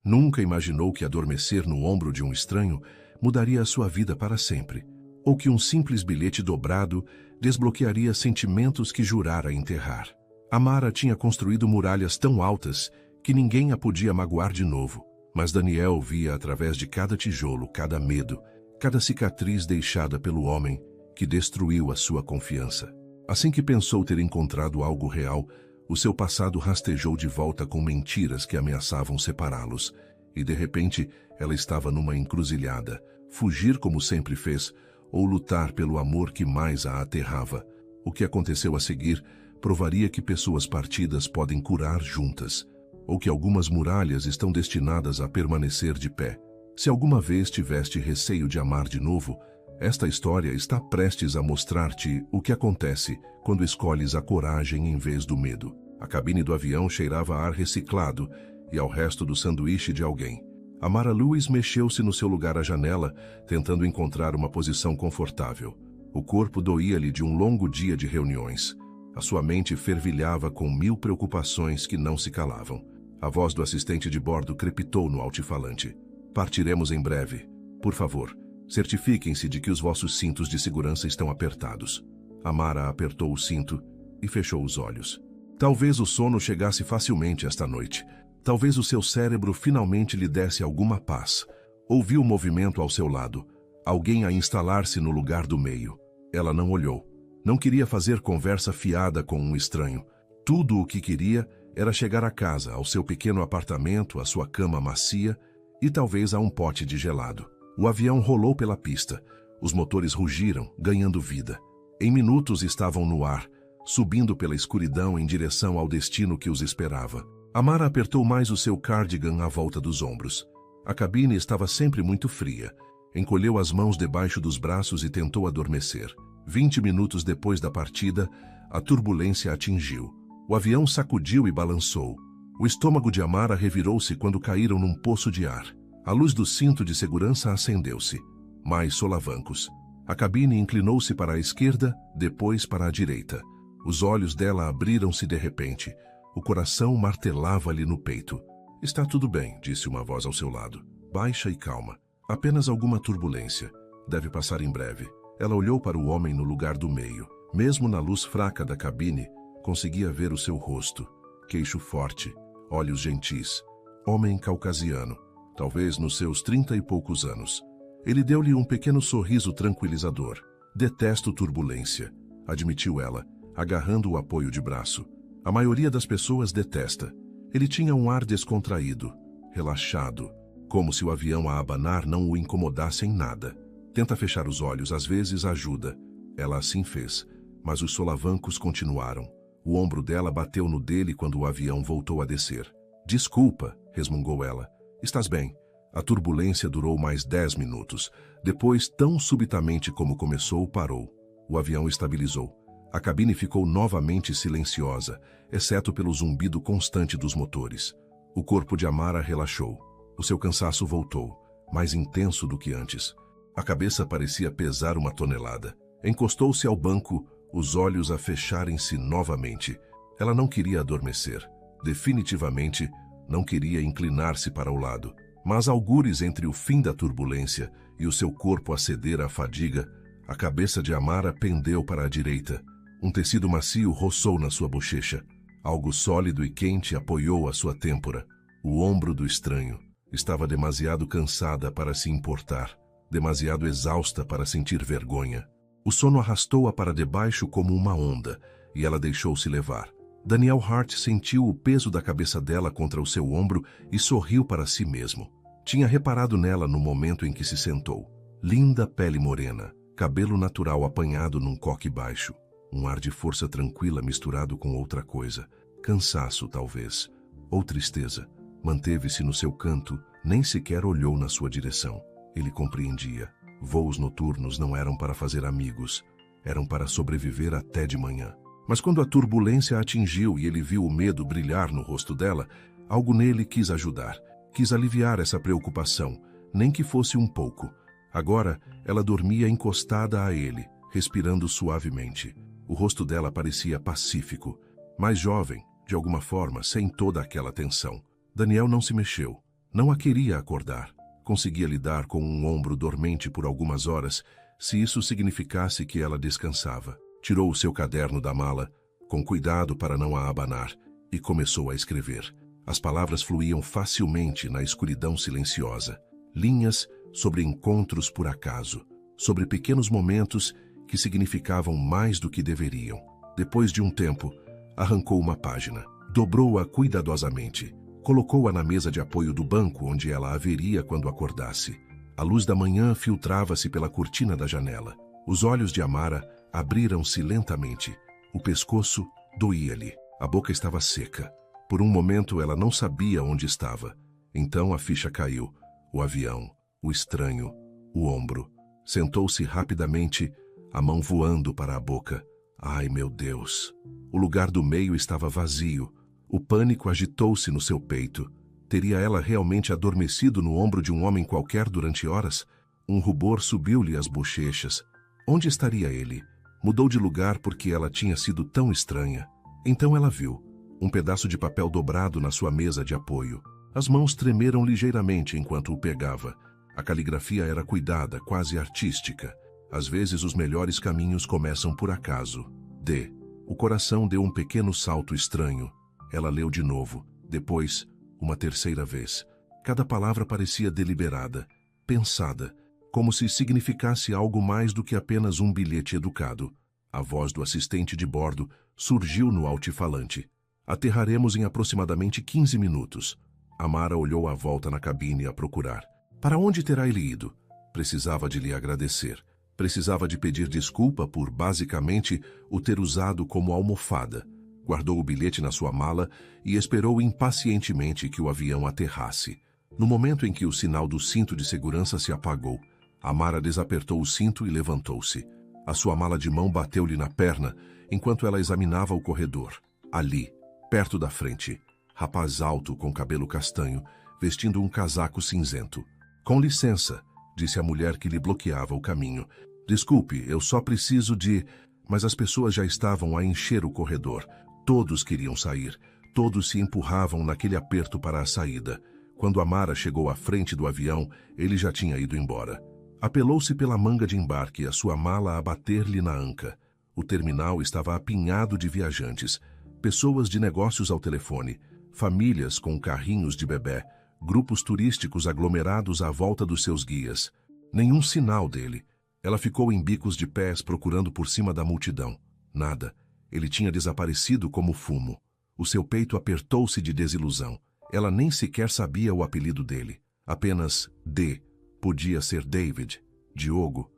Nunca imaginou que adormecer no ombro de um estranho mudaria a sua vida para sempre, ou que um simples bilhete dobrado desbloquearia sentimentos que jurara enterrar. Amara tinha construído muralhas tão altas que ninguém a podia magoar de novo, mas Daniel via através de cada tijolo, cada medo, cada cicatriz deixada pelo homem que destruiu a sua confiança. Assim que pensou ter encontrado algo real, o seu passado rastejou de volta com mentiras que ameaçavam separá-los, e de repente ela estava numa encruzilhada: fugir como sempre fez, ou lutar pelo amor que mais a aterrava. O que aconteceu a seguir provaria que pessoas partidas podem curar juntas, ou que algumas muralhas estão destinadas a permanecer de pé. Se alguma vez tiveste receio de amar de novo, esta história está prestes a mostrar-te o que acontece quando escolhes a coragem em vez do medo. A cabine do avião cheirava a ar reciclado e ao resto do sanduíche de alguém. Amara Lewis mexeu-se no seu lugar à janela, tentando encontrar uma posição confortável. O corpo doía-lhe de um longo dia de reuniões. A sua mente fervilhava com 1000 preocupações que não se calavam. A voz do assistente de bordo crepitou no altifalante. Partiremos em breve. Por favor, certifiquem-se de que os vossos cintos de segurança estão apertados. Amara apertou o cinto e fechou os olhos. Talvez o sono chegasse facilmente esta noite. Talvez o seu cérebro finalmente lhe desse alguma paz. Ouviu o movimento ao seu lado. Alguém a instalar-se no lugar do meio. Ela não olhou. Não queria fazer conversa fiada com um estranho. Tudo o que queria era chegar a casa, ao seu pequeno apartamento, à sua cama macia e talvez a um pote de gelado. O avião rolou pela pista. Os motores rugiram, ganhando vida. Em minutos estavam no ar, subindo pela escuridão em direção ao destino que os esperava. Amara apertou mais o seu cardigan à volta dos ombros. A cabine estava sempre muito fria. Encolheu as mãos debaixo dos braços e tentou adormecer. 20 minutos depois da partida, a turbulência atingiu. O avião sacudiu e balançou. O estômago de Amara revirou-se quando caíram num poço de ar. A luz do cinto de segurança acendeu-se. Mais solavancos. A cabine inclinou-se para a esquerda, depois para a direita. Os olhos dela abriram-se de repente. O coração martelava-lhe no peito. "Está tudo bem", disse uma voz ao seu lado. "Baixa e calma. Apenas alguma turbulência. Deve passar em breve." Ela olhou para o homem no lugar do meio. Mesmo na luz fraca da cabine, conseguia ver o seu rosto. Queixo forte, olhos gentis. Homem caucasiano, talvez nos seus 30 e poucos anos. Ele deu-lhe um pequeno sorriso tranquilizador. "Detesto turbulência", admitiu ela, agarrando o apoio de braço. A maioria das pessoas detesta. Ele tinha um ar descontraído, relaxado, como se o avião a abanar não o incomodasse em nada. "Tenta fechar os olhos, às vezes ajuda." Ela assim fez, mas os solavancos continuaram. O ombro dela bateu no dele quando o avião voltou a descer. "Desculpa", resmungou ela. "Estás bem?" A turbulência durou mais 10 minutos. Depois, tão subitamente como começou, parou. O avião estabilizou. A cabine ficou novamente silenciosa, exceto pelo zumbido constante dos motores. O corpo de Amara relaxou. O seu cansaço voltou, mais intenso do que antes. A cabeça parecia pesar uma tonelada. Encostou-se ao banco, os olhos a fecharem-se novamente. Ela não queria adormecer. Definitivamente, não queria inclinar-se para o lado. Mas algures entre o fim da turbulência e o seu corpo a ceder à fadiga, a cabeça de Amara pendeu para a direita. Um tecido macio roçou na sua bochecha. Algo sólido e quente apoiou a sua têmpora. O ombro do estranho. Estava demasiado cansada para se importar, demasiado exausta para sentir vergonha. O sono arrastou-a para debaixo como uma onda, e ela deixou-se levar. Daniel Hart sentiu o peso da cabeça dela contra o seu ombro e sorriu para si mesmo. Tinha reparado nela no momento em que se sentou. Linda pele morena, cabelo natural apanhado num coque baixo. Um ar de força tranquila misturado com outra coisa. Cansaço, talvez. Ou tristeza. Manteve-se no seu canto, nem sequer olhou na sua direção. Ele compreendia. Voos noturnos não eram para fazer amigos. Eram para sobreviver até de manhã. Mas quando a turbulência a atingiu e ele viu o medo brilhar no rosto dela, algo nele quis ajudar. Quis aliviar essa preocupação, nem que fosse um pouco. Agora, ela dormia encostada a ele, respirando suavemente. O rosto dela parecia pacífico, mais jovem, de alguma forma, sem toda aquela tensão. Daniel não se mexeu. Não a queria acordar. Conseguia lidar com um ombro dormente por algumas horas, se isso significasse que ela descansava. Tirou o seu caderno da mala, com cuidado para não a abanar, e começou a escrever. As palavras fluíam facilmente na escuridão silenciosa. Linhas sobre encontros por acaso, sobre pequenos momentos que significavam mais do que deveriam. Depois de um tempo, arrancou uma página, dobrou-a cuidadosamente, colocou-a na mesa de apoio do banco onde ela a veria quando acordasse. A luz da manhã filtrava-se pela cortina da janela. Os olhos de Amara abriram-se lentamente. O pescoço doía-lhe. A boca estava seca. Por um momento ela não sabia onde estava. Então a ficha caiu. O avião, o estranho, o ombro. Sentou-se rapidamente, a mão voando para a boca. Ai, meu Deus! O lugar do meio estava vazio. O pânico agitou-se no seu peito. Teria ela realmente adormecido no ombro de um homem qualquer durante horas? Um rubor subiu-lhe às bochechas. Onde estaria ele? Mudou de lugar porque ela tinha sido tão estranha. Então ela viu um pedaço de papel dobrado na sua mesa de apoio. As mãos tremeram ligeiramente enquanto o pegava. A caligrafia era cuidada, quase artística. Às vezes os melhores caminhos começam por acaso. D. O coração deu um pequeno salto estranho. Ela leu de novo, depois, uma terceira vez. Cada palavra parecia deliberada, pensada, como se significasse algo mais do que apenas um bilhete educado. A voz do assistente de bordo surgiu no altifalante. Aterraremos em aproximadamente 15 minutos. Amara olhou à volta na cabine a procurar. Para onde terá ele ido? Precisava de lhe agradecer. Precisava de pedir desculpa por, basicamente, o ter usado como almofada. Guardou o bilhete na sua mala e esperou impacientemente que o avião aterrasse. No momento em que o sinal do cinto de segurança se apagou, Amara desapertou o cinto e levantou-se. A sua mala de mão bateu-lhe na perna enquanto ela examinava o corredor. Ali, perto da frente, rapaz alto com cabelo castanho, vestindo um casaco cinzento. Com licença, disse a mulher que lhe bloqueava o caminho. Desculpe, eu só preciso de... Mas as pessoas já estavam a encher o corredor. Todos queriam sair. Todos se empurravam naquele aperto para a saída. Quando Amara chegou à frente do avião, ele já tinha ido embora. Apelou-se pela manga de embarque, a sua mala a bater-lhe na anca. O terminal estava apinhado de viajantes, pessoas de negócios ao telefone, famílias com carrinhos de bebê, grupos turísticos aglomerados à volta dos seus guias. Nenhum sinal dele. Ela ficou em bicos de pés procurando por cima da multidão. Nada. Ele tinha desaparecido como fumo. O seu peito apertou-se de desilusão. Ela nem sequer sabia o apelido dele. Apenas D. Podia ser David, Diogo,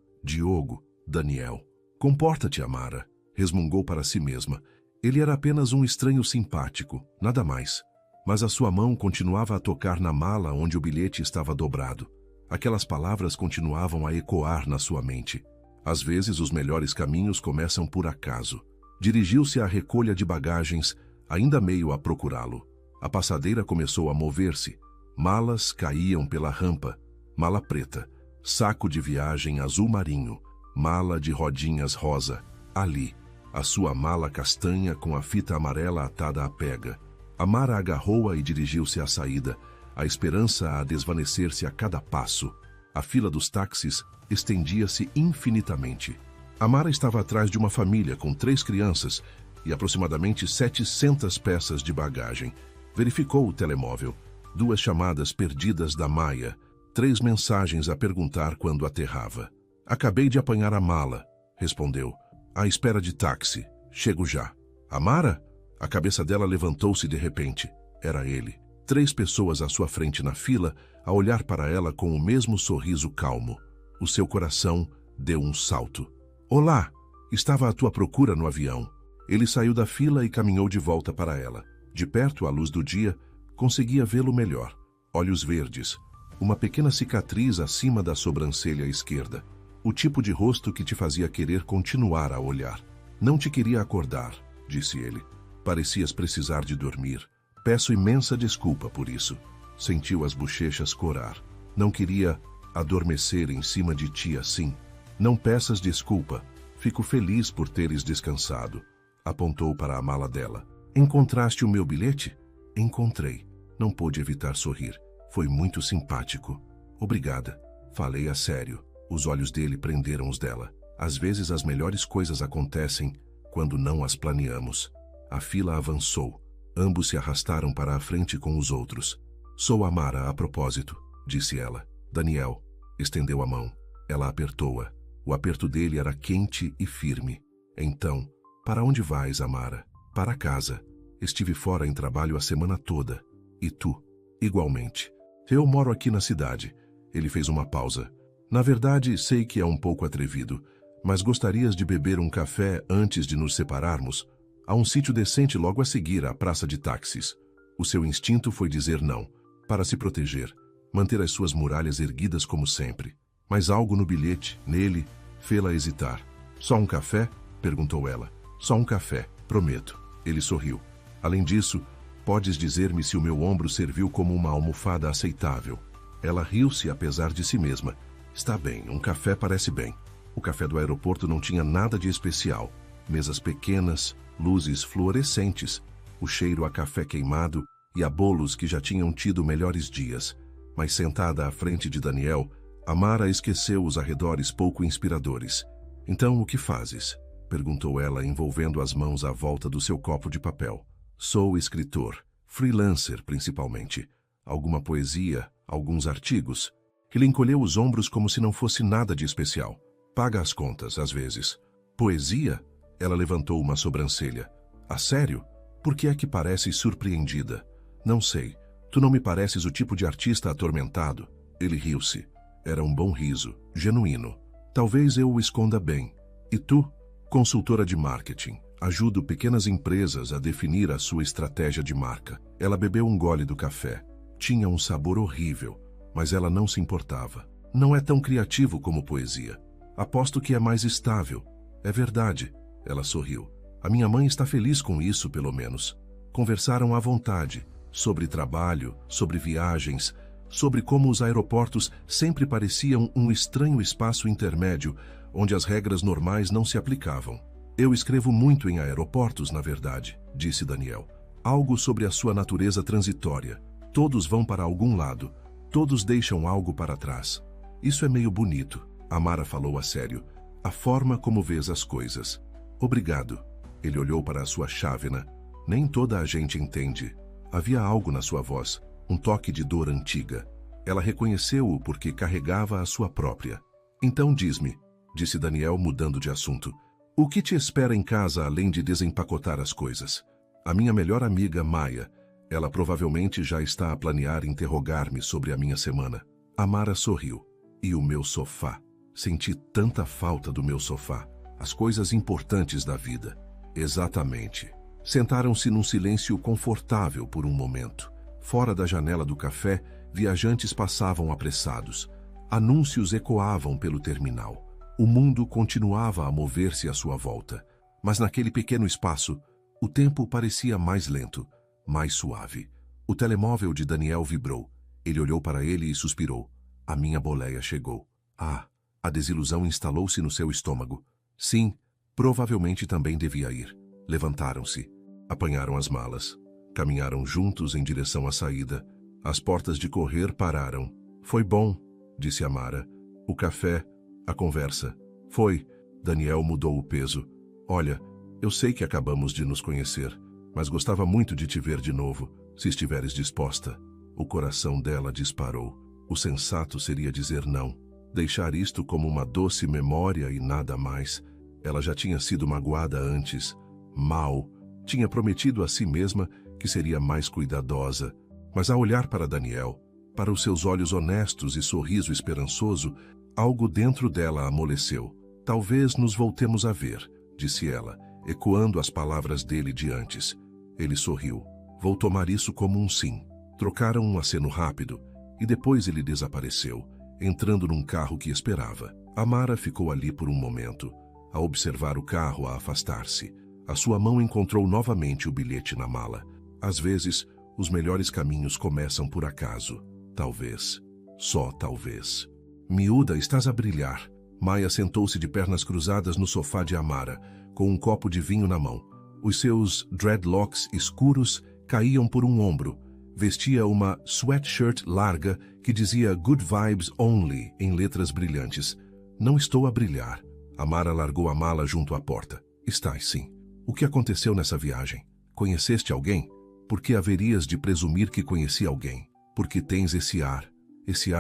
Daniel. Comporta-te, Amara, resmungou para si mesma. Ele era apenas um estranho simpático, nada mais. Mas a sua mão continuava a tocar na mala onde o bilhete estava dobrado. Aquelas palavras continuavam a ecoar na sua mente. Às vezes os melhores caminhos começam por acaso. Dirigiu-se à recolha de bagagens, ainda meio a procurá-lo. A passadeira começou a mover-se. Malas caíam pela rampa. Mala preta, saco de viagem azul marinho, mala de rodinhas rosa. Ali, a sua mala castanha com a fita amarela atada à pega. Amara agarrou-a e dirigiu-se à saída, a esperança a desvanecer-se a cada passo. A fila dos táxis estendia-se infinitamente. Amara estava atrás de uma família com 3 crianças e aproximadamente 700 peças de bagagem. Verificou o telemóvel. 2 chamadas perdidas da Maia. 3 mensagens a perguntar quando aterrava. Acabei de apanhar a mala, respondeu. À espera de táxi. Chego já. Amara? A cabeça dela levantou-se de repente. Era ele. 3 pessoas à sua frente na fila, a olhar para ela com o mesmo sorriso calmo. O seu coração deu um salto. Olá! Estava à tua procura no avião. Ele saiu da fila e caminhou de volta para ela. De perto, à luz do dia, conseguia vê-lo melhor. Olhos verdes. Uma pequena cicatriz acima da sobrancelha esquerda. O tipo de rosto que te fazia querer continuar a olhar. Não te queria acordar, disse ele. Parecias precisar de dormir. Peço imensa desculpa por isso. Sentiu as bochechas corar. Não queria adormecer em cima de ti assim. Não peças desculpa. Fico feliz por teres descansado. Apontou para a mala dela. Encontraste o meu bilhete? Encontrei. Não pude evitar sorrir. Foi muito simpático. Obrigada. Falei a sério. Os olhos dele prenderam os dela. Às vezes as melhores coisas acontecem quando não as planeamos. A fila avançou. Ambos se arrastaram para a frente com os outros. Sou Amara a propósito, disse ela. Daniel estendeu a mão. Ela apertou-a. O aperto dele era quente e firme. Então, para onde vais, Amara? Para casa. Estive fora em trabalho a semana toda. E tu? Igualmente. Eu moro aqui na cidade. Ele fez uma pausa. Na verdade, sei que é um pouco atrevido, mas gostarias de beber um café antes de nos separarmos? Há um sítio decente logo a seguir à praça de táxis. O seu instinto foi dizer não, para se proteger, manter as suas muralhas erguidas como sempre. Mas algo no bilhete, nele, fê-la hesitar. Só um café? Perguntou ela. Só um café, prometo. Ele sorriu. Além disso, podes dizer-me se o meu ombro serviu como uma almofada aceitável. Ela riu-se apesar de si mesma. Está bem, um café parece bem. O café do aeroporto não tinha nada de especial. Mesas pequenas, luzes fluorescentes, o cheiro a café queimado e a bolos que já tinham tido melhores dias. Mas sentada à frente de Daniel, Amara esqueceu os arredores pouco inspiradores. Então, o que fazes? Perguntou ela, envolvendo as mãos à volta do seu copo de papel. Sou escritor, freelancer principalmente. Alguma poesia, alguns artigos. Ele encolheu os ombros como se não fosse nada de especial. Paga as contas, às vezes. Poesia? Ela levantou uma sobrancelha. A sério? Por que é que pareces surpreendida? Não sei. Tu não me pareces o tipo de artista atormentado. Ele riu-se. Era um bom riso, genuíno. Talvez eu o esconda bem. E tu? Consultora de marketing. Ajudo pequenas empresas a definir a sua estratégia de marca. Ela bebeu um gole do café. Tinha um sabor horrível, mas ela não se importava. Não é tão criativo como poesia. Aposto que é mais estável. É verdade. Ela sorriu. A minha mãe está feliz com isso, pelo menos. Conversaram à vontade. Sobre trabalho, sobre viagens, sobre como os aeroportos sempre pareciam um estranho espaço intermédio, onde as regras normais não se aplicavam. Eu escrevo muito em aeroportos, na verdade, disse Daniel. Algo sobre a sua natureza transitória. Todos vão para algum lado. Todos deixam algo para trás. Isso é meio bonito. Amara falou a sério. A forma como vês as coisas. Obrigado. Ele olhou para a sua chávena. Nem toda a gente entende. Havia algo na sua voz, um toque de dor antiga. Ela reconheceu-o porque carregava a sua própria. Então diz-me, disse Daniel, mudando de assunto. O que te espera em casa além de desempacotar as coisas? A minha melhor amiga, Maia. Ela provavelmente já está a planear interrogar-me sobre a minha semana. Amara sorriu. E o meu sofá? Senti tanta falta do meu sofá. As coisas importantes da vida. Exatamente. Sentaram-se num silêncio confortável por um momento. Fora da janela do café, viajantes passavam apressados. Anúncios ecoavam pelo terminal. O mundo continuava a mover-se à sua volta. Mas naquele pequeno espaço, o tempo parecia mais lento, mais suave. O telemóvel de Daniel vibrou. Ele olhou para ele e suspirou. A minha boleia chegou. Ah, a desilusão instalou-se no seu estômago. Sim, provavelmente também devia ir. Levantaram-se. Apanharam as malas. Caminharam juntos em direção à saída. As portas de correr pararam. Foi bom, disse Amara. O café, a conversa. Foi. Daniel mudou o peso. Olha, eu sei que acabamos de nos conhecer, mas gostava muito de te ver de novo, se estiveres disposta. O coração dela disparou. O sensato seria dizer não. Deixar isto como uma doce memória e nada mais. Ela já tinha sido magoada antes. Mal. Tinha prometido a si mesma que seria mais cuidadosa. Mas ao olhar para Daniel, para os seus olhos honestos e sorriso esperançoso, algo dentro dela amoleceu. Talvez nos voltemos a ver, disse ela, ecoando as palavras dele de antes. Ele sorriu. Vou tomar isso como um sim. Trocaram um aceno rápido e depois ele desapareceu, entrando num carro que esperava. Amara ficou ali por um momento, a observar o carro a afastar-se. A sua mão encontrou novamente o bilhete na mala. Às vezes, os melhores caminhos começam por acaso. Talvez. Só talvez. Miúda, estás a brilhar. Maia sentou-se de pernas cruzadas no sofá de Amara, com um copo de vinho na mão. Os seus dreadlocks escuros caíam por um ombro. Vestia uma sweatshirt larga que dizia Good Vibes Only em letras brilhantes. Não estou a brilhar. Amara largou a mala junto à porta. Estás sim. O que aconteceu nessa viagem? Conheceste alguém? Por que haverias de presumir que conheci alguém? Porque tens esse ar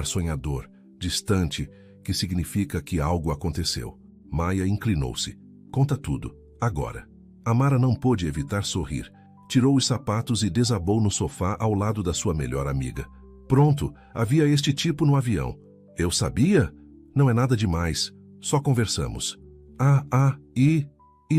sonhador, distante, que significa que algo aconteceu. Maia inclinou-se. Conta tudo, agora. Amara não pôde evitar sorrir. Tirou os sapatos e desabou no sofá ao lado da sua melhor amiga. Pronto, havia este tipo no avião. Eu sabia? Não é nada demais. Só conversamos. E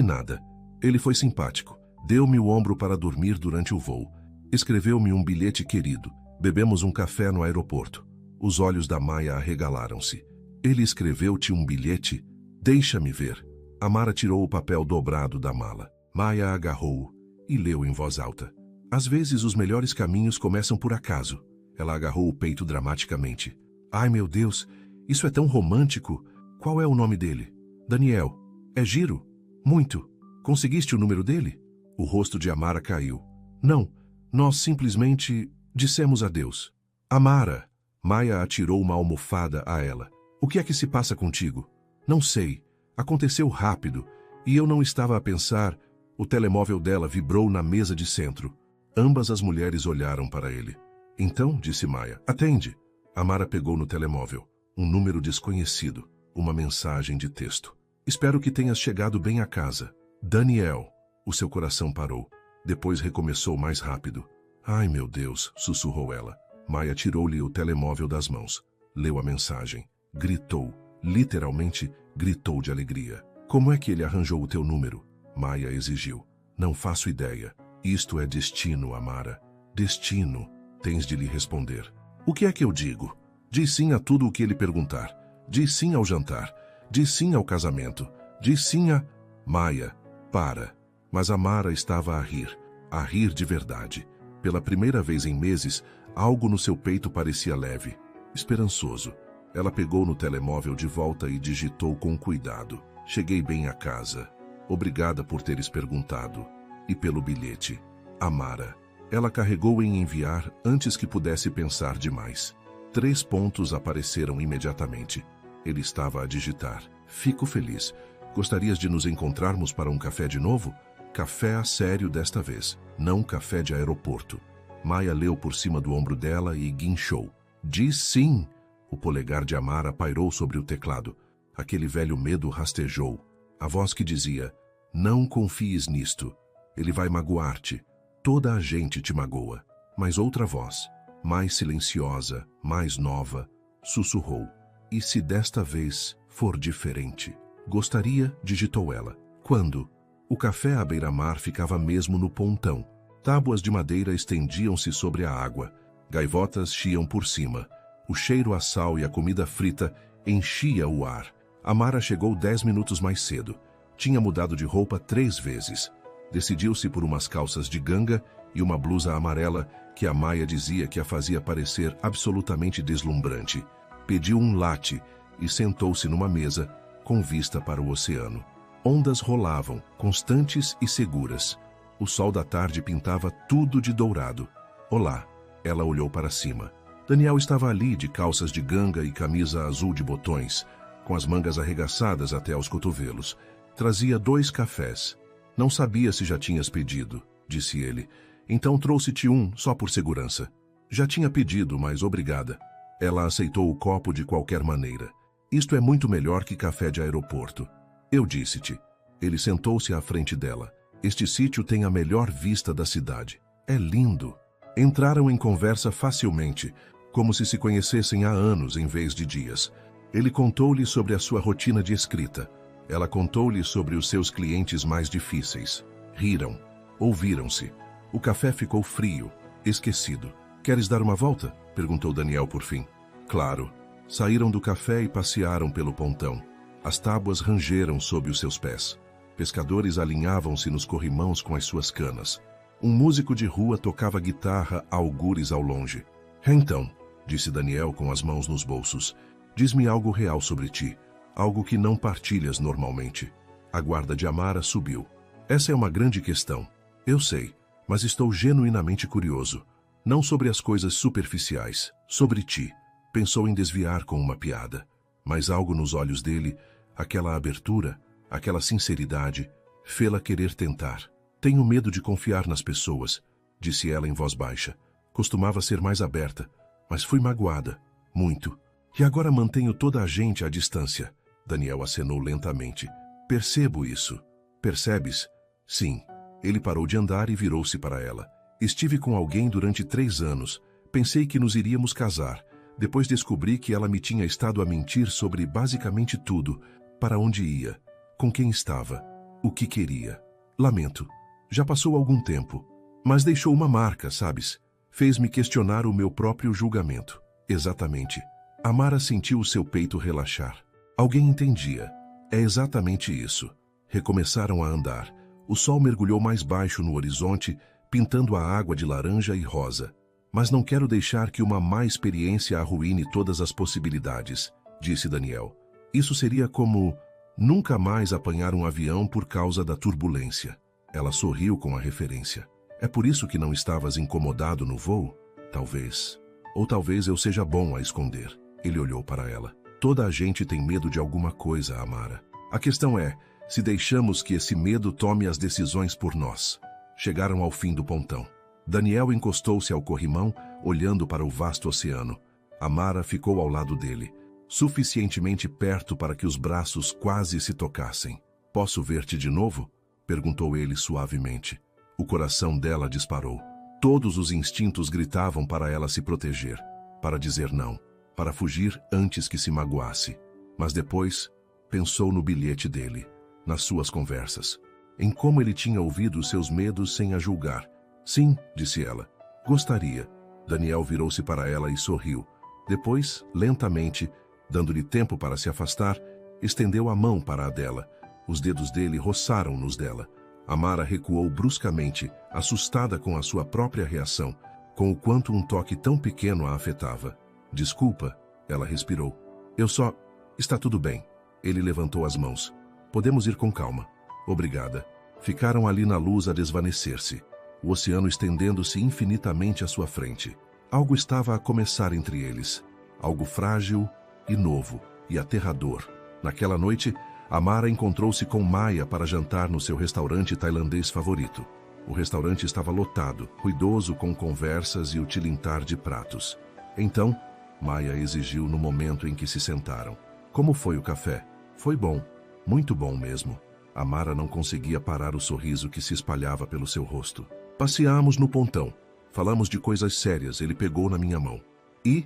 nada. Ele foi simpático. Deu-me o ombro para dormir durante o voo. Escreveu-me um bilhete querido. Bebemos um café no aeroporto. Os olhos da Maia arregalaram-se. Ele escreveu-te um bilhete? Deixa-me ver. Amara tirou o papel dobrado da mala. Maia agarrou-o e leu em voz alta. Às vezes os melhores caminhos começam por acaso. Ela agarrou o peito dramaticamente. Ai, meu Deus, isso é tão romântico. Qual é o nome dele? Daniel. É giro? Muito. Conseguiste o número dele? O rosto de Amara caiu. Não, nós simplesmente dissemos adeus. Amara. Maia atirou uma almofada a ela. O que é que se passa contigo? Não sei. Aconteceu rápido e eu não estava a pensar. O telemóvel dela vibrou na mesa de centro. Ambas as mulheres olharam para ele. Então, disse Maia, atende. Amara pegou no telemóvel. Um número desconhecido. Uma mensagem de texto. Espero que tenhas chegado bem a casa. Daniel. O seu coração parou. Depois recomeçou mais rápido. Ai, meu Deus, sussurrou ela. Maia tirou-lhe o telemóvel das mãos. Leu a mensagem. Gritou. Literalmente, gritou de alegria. Como é que ele arranjou o teu número? Maia exigiu. Não faço ideia. Isto é destino, Amara. Destino. Tens de lhe responder. O que é que eu digo? Diz sim a tudo o que ele perguntar. Diz sim ao jantar. Diz sim ao casamento. Diz sim a... Maia, para. Mas Amara estava a rir de verdade. Pela primeira vez em meses, algo no seu peito parecia leve, esperançoso. Ela pegou no telemóvel de volta e digitou com cuidado. Cheguei bem a casa. Obrigada por teres perguntado. E pelo bilhete. Amara. Ela carregou em enviar antes que pudesse pensar demais. 3 pontos apareceram imediatamente. Ele estava a digitar. Fico feliz. Gostarias de nos encontrarmos para um café de novo? Café a sério desta vez, não café de aeroporto. Maia leu por cima do ombro dela e guinchou. Diz sim! O polegar de Amara pairou sobre o teclado. Aquele velho medo rastejou. A voz que dizia, não confies nisto. Ele vai magoar-te. Toda a gente te magoa. Mas outra voz, mais silenciosa, mais nova, sussurrou. E se desta vez for diferente? Gostaria, digitou ela. Quando? O café à beira-mar ficava mesmo no pontão. Tábuas de madeira estendiam-se sobre a água. Gaivotas chiam por cima. O cheiro a sal e a comida frita enchia o ar. Amara chegou 10 minutos mais cedo. Tinha mudado de roupa 3 vezes. Decidiu-se por umas calças de ganga e uma blusa amarela que a Maia dizia que a fazia parecer absolutamente deslumbrante. Pediu um latte e sentou-se numa mesa com vista para o oceano. Ondas rolavam, constantes e seguras. O sol da tarde pintava tudo de dourado. Olá, ela olhou para cima. Daniel estava ali de calças de ganga e camisa azul de botões, com as mangas arregaçadas até aos cotovelos. Trazia 2 cafés. Não sabia se já tinhas pedido, disse ele. Então trouxe-te um, só por segurança. Já tinha pedido, mas obrigada. Ela aceitou o copo de qualquer maneira. Isto é muito melhor que café de aeroporto. Eu disse-te. Ele sentou-se à frente dela. Este sítio tem a melhor vista da cidade. É lindo. Entraram em conversa facilmente, como se se conhecessem há anos em vez de dias. Ele contou-lhe sobre a sua rotina de escrita. Ela contou-lhe sobre os seus clientes mais difíceis. Riram. Ouviram-se. O café ficou frio, esquecido. Queres dar uma volta? Perguntou Daniel por fim. Claro. Saíram do café e passearam pelo pontão. As tábuas rangeram sob os seus pés. Pescadores alinhavam-se nos corrimãos com as suas canas. Um músico de rua tocava guitarra a algures ao longe. Então, disse Daniel com as mãos nos bolsos, diz-me algo real sobre ti, algo que não partilhas normalmente. A guarda de Amara subiu. Essa é uma grande questão. Eu sei, mas estou genuinamente curioso. Não sobre as coisas superficiais, sobre ti. Pensou em desviar com uma piada. Mas algo nos olhos dele, aquela abertura, aquela sinceridade, fê-la querer tentar. Tenho medo de confiar nas pessoas, disse ela em voz baixa. Costumava ser mais aberta, mas fui magoada. Muito. E agora mantenho toda a gente à distância. Daniel acenou lentamente. Percebo isso. Percebes? Sim. Ele parou de andar e virou-se para ela. Estive com alguém durante 3 anos. Pensei que nos iríamos casar. Depois descobri que ela me tinha estado a mentir sobre basicamente tudo. Para onde ia, com quem estava, o que queria. Lamento. Já passou algum tempo. Mas deixou uma marca, sabes? Fez-me questionar o meu próprio julgamento. Exatamente. Amara sentiu o seu peito relaxar. Alguém entendia. É exatamente isso. Recomeçaram a andar. O sol mergulhou mais baixo no horizonte, pintando a água de laranja e rosa. Mas não quero deixar que uma má experiência arruine todas as possibilidades, disse Daniel. Isso seria como nunca mais apanhar um avião por causa da turbulência. Ela sorriu com a referência. É por isso que não estavas incomodado no voo? Talvez. Ou talvez eu seja bom a esconder. Ele olhou para ela. Toda a gente tem medo de alguma coisa, Amara. A questão é, se deixamos que esse medo tome as decisões por nós. Chegaram ao fim do pontão. Daniel encostou-se ao corrimão, olhando para o vasto oceano. Amara ficou ao lado dele, suficientemente perto para que os braços quase se tocassem. Posso ver-te de novo? Perguntou ele suavemente. O coração dela disparou. Todos os instintos gritavam para ela se proteger, para dizer não, para fugir antes que se magoasse. Mas depois, pensou no bilhete dele, nas suas conversas, em como ele tinha ouvido seus medos sem a julgar. Sim, disse ela. Gostaria. Daniel virou-se para ela e sorriu. Depois, lentamente, dando-lhe tempo para se afastar, estendeu a mão para a dela. Os dedos dele roçaram nos dela. Amara recuou bruscamente, assustada com a sua própria reação, com o quanto um toque tão pequeno a afetava. Desculpa, ela respirou. Eu só... Está tudo bem. Ele levantou as mãos. Podemos ir com calma. Obrigada. Ficaram ali na luz a desvanecer-se. O oceano estendendo-se infinitamente à sua frente. Algo estava a começar entre eles. Algo frágil e novo e aterrador. Naquela noite, Amara encontrou-se com Maya para jantar no seu restaurante tailandês favorito. O restaurante estava lotado, ruidoso com conversas e o tilintar de pratos. Então, Maya exigiu no momento em que se sentaram. Como foi o café? Foi bom. Muito bom mesmo. Amara não conseguia parar o sorriso que se espalhava pelo seu rosto. Passeámos no pontão. Falamos de coisas sérias, ele pegou na minha mão. E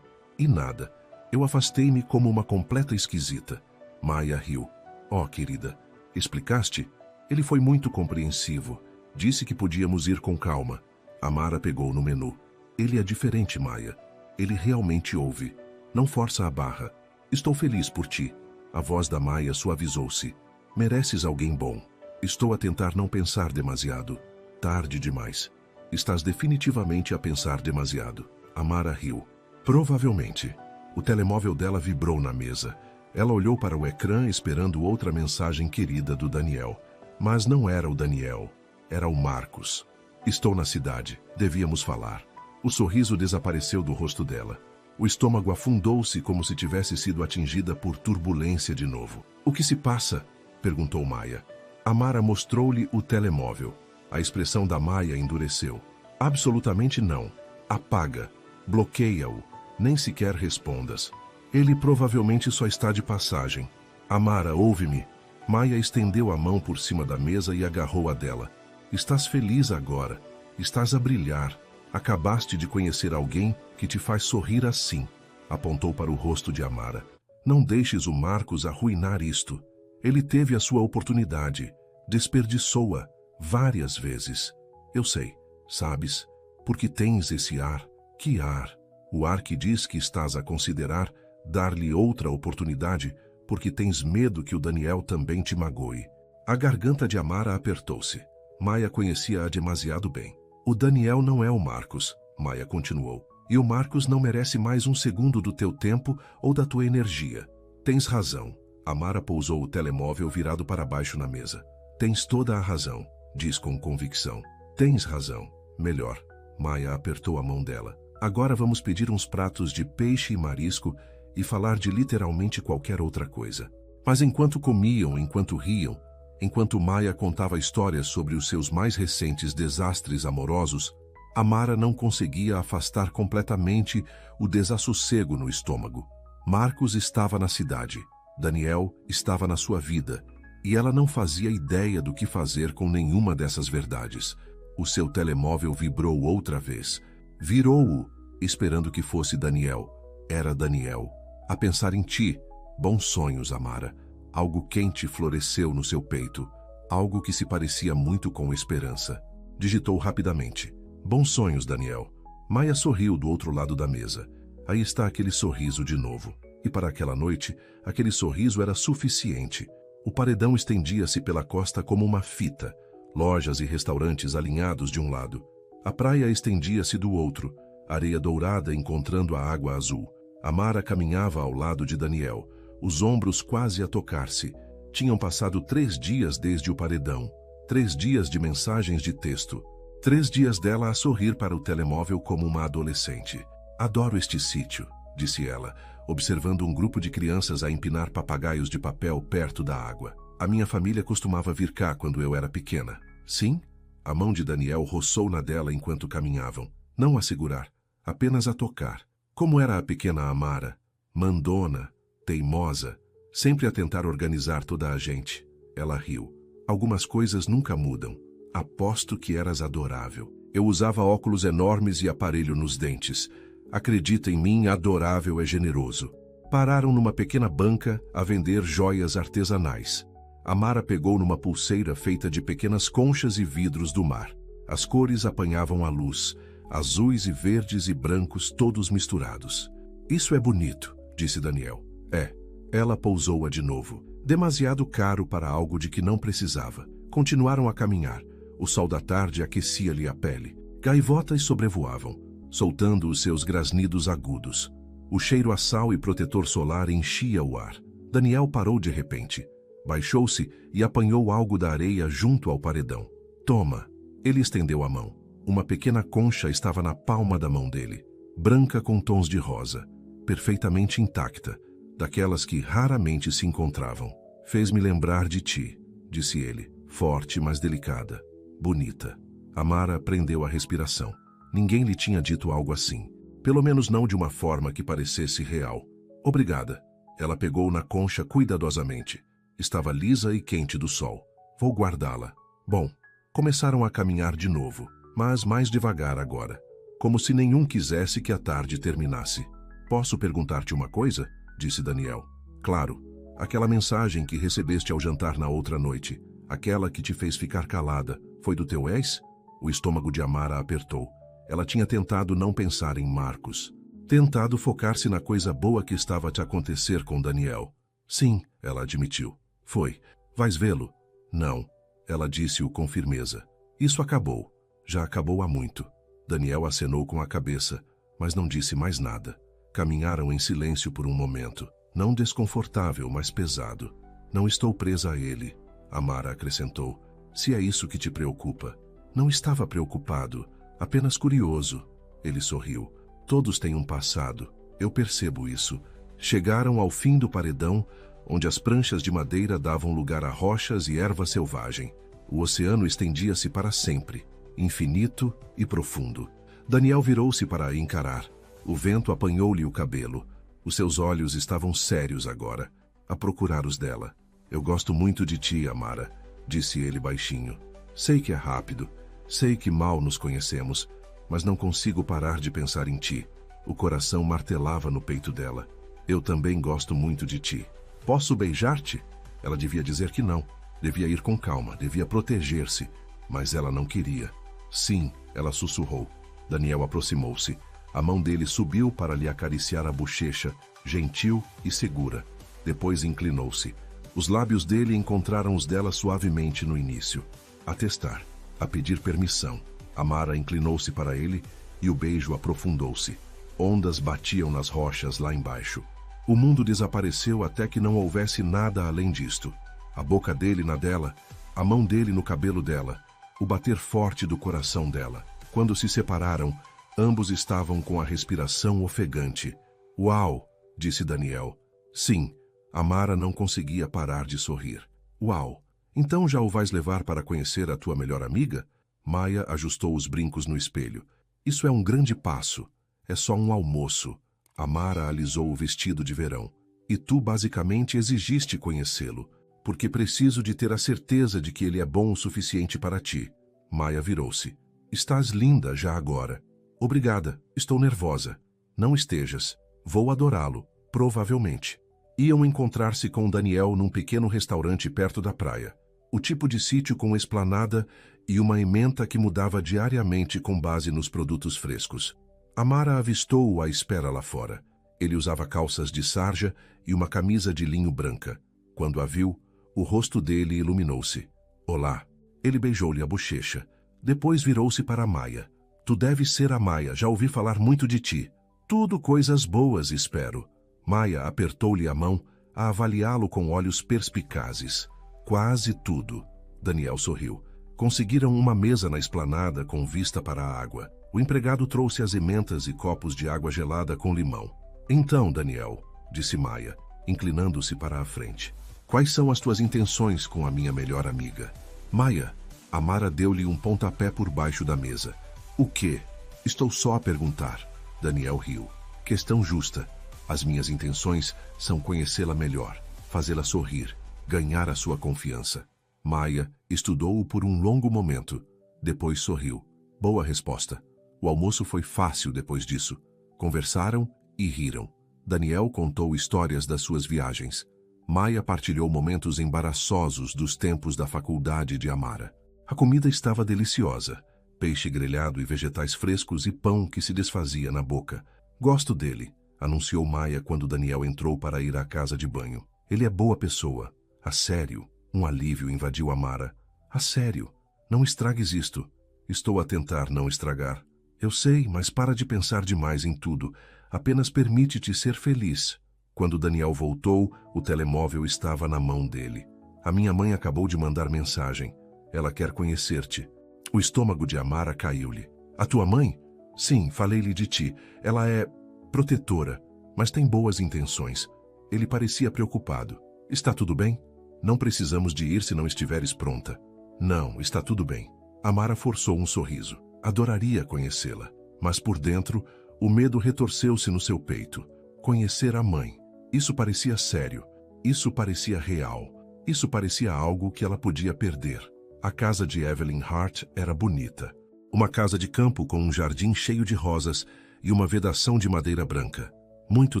nada. Eu afastei-me como uma completa esquisita. Maya riu. Oh, querida, explicaste? Ele foi muito compreensivo. Disse que podíamos ir com calma. Amara pegou no menu. Ele é diferente, Maya. Ele realmente ouve. Não força a barra. Estou feliz por ti. A voz da Maya suavizou-se. Mereces alguém bom. Estou a tentar não pensar demasiado. Tarde demais. Estás definitivamente a pensar demasiado. Amara riu. Provavelmente. O telemóvel dela vibrou na mesa. Ela olhou para o ecrã esperando outra mensagem querida do Daniel. Mas não era o Daniel. Era o Marcos. Estou na cidade. Devíamos falar. O sorriso desapareceu do rosto dela. O estômago afundou-se como se tivesse sido atingida por turbulência de novo. O que se passa? Perguntou Maya. Amara mostrou-lhe o telemóvel. A expressão da Maya endureceu. Absolutamente não. Apaga. Bloqueia-o. Nem sequer respondas. Ele provavelmente só está de passagem. Amara, ouve-me. Maya estendeu a mão por cima da mesa e agarrou a dela. Estás feliz agora. Estás a brilhar. Acabaste de conhecer alguém que te faz sorrir assim. Apontou para o rosto de Amara. Não deixes o Marcos arruinar isto. Ele teve a sua oportunidade. Desperdiçou-a várias vezes. Eu sei, sabes, porque tens esse ar. Que ar? O ar que diz que estás a considerar dar-lhe outra oportunidade porque tens medo que o Daniel também te magoe. A garganta de Amara apertou-se. Maya conhecia-a demasiado bem. O Daniel não é o Marcos, Maya continuou. E o Marcos não merece mais um segundo do teu tempo ou da tua energia. Tens razão. Amara pousou o telemóvel virado para baixo na mesa. Tens toda a razão, diz com convicção. Tens razão. Melhor. Maia apertou a mão dela. Agora vamos pedir uns pratos de peixe e marisco e falar de literalmente qualquer outra coisa. Mas enquanto comiam, enquanto riam, enquanto Maia contava histórias sobre os seus mais recentes desastres amorosos, Amara não conseguia afastar completamente o desassossego no estômago. Marcos estava na cidade, Daniel estava na sua vida, e ela não fazia ideia do que fazer com nenhuma dessas verdades. O seu telemóvel vibrou outra vez. Virou-o, esperando que fosse Daniel. Era Daniel. A pensar em ti. Bons sonhos, Amara. Algo quente floresceu no seu peito. Algo que se parecia muito com esperança. Digitou rapidamente. Bons sonhos, Daniel. Maia sorriu do outro lado da mesa. Aí está aquele sorriso de novo. E para aquela noite, aquele sorriso era suficiente. O paredão estendia-se pela costa como uma fita. Lojas e restaurantes alinhados de um lado. A praia estendia-se do outro. Areia dourada encontrando a água azul. Amara caminhava ao lado de Daniel, os ombros quase a tocar-se. Tinham passado 3 dias desde o paredão. 3 dias de mensagens de texto. 3 dias dela a sorrir para o telemóvel como uma adolescente. Adoro este sítio, disse ela, observando um grupo de crianças a empinar papagaios de papel perto da água. A minha família costumava vir cá quando eu era pequena. Sim? A mão de Daniel roçou na dela enquanto caminhavam. Não a segurar, apenas a tocar. Como era a pequena Amara? Mandona, teimosa, sempre a tentar organizar toda a gente. Ela riu. Algumas coisas nunca mudam. Aposto que eras adorável. Eu usava óculos enormes e aparelho nos dentes. Acredita em mim, adorável é generoso. Pararam numa pequena banca a vender joias artesanais. Amara pegou numa pulseira feita de pequenas conchas e vidros do mar. As cores apanhavam a luz, azuis e verdes e brancos todos misturados. Isso é bonito, disse Daniel. É. Ela pousou-a de novo. Demasiado caro para algo de que não precisava. Continuaram a caminhar. O sol da tarde aquecia-lhe a pele. Gaivotas sobrevoavam, soltando os seus grasnidos agudos. O cheiro a sal e protetor solar enchia o ar. Daniel parou de repente. Baixou-se e apanhou algo da areia junto ao paredão. Toma. Ele estendeu a mão. Uma pequena concha estava na palma da mão dele, branca com tons de rosa, perfeitamente intacta, daquelas que raramente se encontravam. Fez-me lembrar de ti, disse ele, forte, mas delicada, bonita. Amara prendeu a respiração. Ninguém lhe tinha dito algo assim, pelo menos não de uma forma que parecesse real. Obrigada. Ela pegou na concha cuidadosamente. Estava lisa e quente do sol. Vou guardá-la. Bom, começaram a caminhar de novo, mas mais devagar agora, como se nenhum quisesse que a tarde terminasse. Posso perguntar-te uma coisa? Disse Daniel. Claro. Aquela mensagem que recebeste ao jantar na outra noite, aquela que te fez ficar calada, foi do teu ex? O estômago de Amara apertou. Ela tinha tentado não pensar em Marcos. Tentado focar-se na coisa boa que estava a te acontecer com Daniel. Sim, ela admitiu. Foi. Vais vê-lo? Não. Ela disse-o com firmeza. Isso acabou. Já acabou há muito. Daniel acenou com a cabeça, mas não disse mais nada. Caminharam em silêncio por um momento. Não desconfortável, mas pesado. Não estou presa a ele, Amara acrescentou. Se é isso que te preocupa. Não estava preocupado, apenas curioso. Ele sorriu. Todos têm um passado. Eu percebo isso. Chegaram ao fim do paredão, onde as pranchas de madeira davam lugar a rochas e erva selvagem. O oceano estendia-se para sempre, infinito e profundo. Daniel virou-se para a encarar. O vento apanhou-lhe o cabelo. Os seus olhos estavam sérios agora, a procurar os dela. Eu gosto muito de ti, Amara, disse ele baixinho. Sei que é rápido, sei que mal nos conhecemos, mas não consigo parar de pensar em ti. O coração martelava no peito dela. Eu também gosto muito de ti. Posso beijar-te? Ela devia dizer que não. Devia ir com calma, devia proteger-se. Mas ela não queria. Sim, ela sussurrou. Daniel aproximou-se. A mão dele subiu para lhe acariciar a bochecha, gentil e segura. Depois inclinou-se. Os lábios dele encontraram os dela suavemente no início. A testar, a pedir permissão. Amara inclinou-se para ele e o beijo aprofundou-se. Ondas batiam nas rochas lá embaixo. O mundo desapareceu até que não houvesse nada além disto. A boca dele na dela, a mão dele no cabelo dela, o bater forte do coração dela. Quando se separaram, ambos estavam com a respiração ofegante. Uau, disse Daniel. Sim, Amara não conseguia parar de sorrir. Uau, então já o vais levar para conhecer a tua melhor amiga? Maia ajustou os brincos no espelho. Isso é um grande passo. É só um almoço. Amara alisou o vestido de verão. E tu basicamente exigiste conhecê-lo, porque preciso de ter a certeza de que ele é bom o suficiente para ti. Maia virou-se. Estás linda já agora. Obrigada, estou nervosa. Não estejas. Vou adorá-lo, provavelmente. Iam encontrar-se com Daniel num pequeno restaurante perto da praia. O tipo de sítio com esplanada e uma ementa que mudava diariamente com base nos produtos frescos. Amara avistou-o à espera lá fora. Ele usava calças de sarja e uma camisa de linho branca. Quando a viu, o rosto dele iluminou-se. Olá. Ele beijou-lhe a bochecha. Depois virou-se para Maia. Tu deves ser a Maia, já ouvi falar muito de ti. Tudo coisas boas, espero. Maia apertou-lhe a mão, a avaliá-lo com olhos perspicazes. Quase tudo. Daniel sorriu. Conseguiram uma mesa na esplanada com vista para a água. O empregado trouxe as ementas e copos de água gelada com limão. Então, Daniel, disse Maia, inclinando-se para a frente. Quais são as tuas intenções com a minha melhor amiga? Maia, Amara deu-lhe um pontapé por baixo da mesa. O quê? Estou só a perguntar. Daniel riu. Questão justa. As minhas intenções são conhecê-la melhor, fazê-la sorrir, ganhar a sua confiança. Maia estudou-o por um longo momento. Depois sorriu. Boa resposta. O almoço foi fácil depois disso. Conversaram e riram. Daniel contou histórias das suas viagens. Maia partilhou momentos embaraçosos dos tempos da faculdade de Amara. A comida estava deliciosa. Peixe grelhado e vegetais frescos e pão que se desfazia na boca. Gosto dele, anunciou Maia quando Daniel entrou para ir à casa de banho. Ele é boa pessoa. A sério. Um alívio invadiu Amara. A sério. Não estragues isto. Estou a tentar não estragar. Eu sei, mas para de pensar demais em tudo. Apenas permite-te ser feliz. Quando Daniel voltou, o telemóvel estava na mão dele. A minha mãe acabou de mandar mensagem. Ela quer conhecer-te. O estômago de Amara caiu-lhe. A tua mãe? Sim, falei-lhe de ti. Ela é protetora, mas tem boas intenções. Ele parecia preocupado. Está tudo bem? Não precisamos de ir se não estiveres pronta. Não, está tudo bem. Amara forçou um sorriso. Adoraria conhecê-la. Mas por dentro, o medo retorceu-se no seu peito. Conhecer a mãe. Isso parecia sério. Isso parecia real. Isso parecia algo que ela podia perder. A casa de Evelyn Hart era bonita. Uma casa de campo com um jardim cheio de rosas e uma vedação de madeira branca. Muito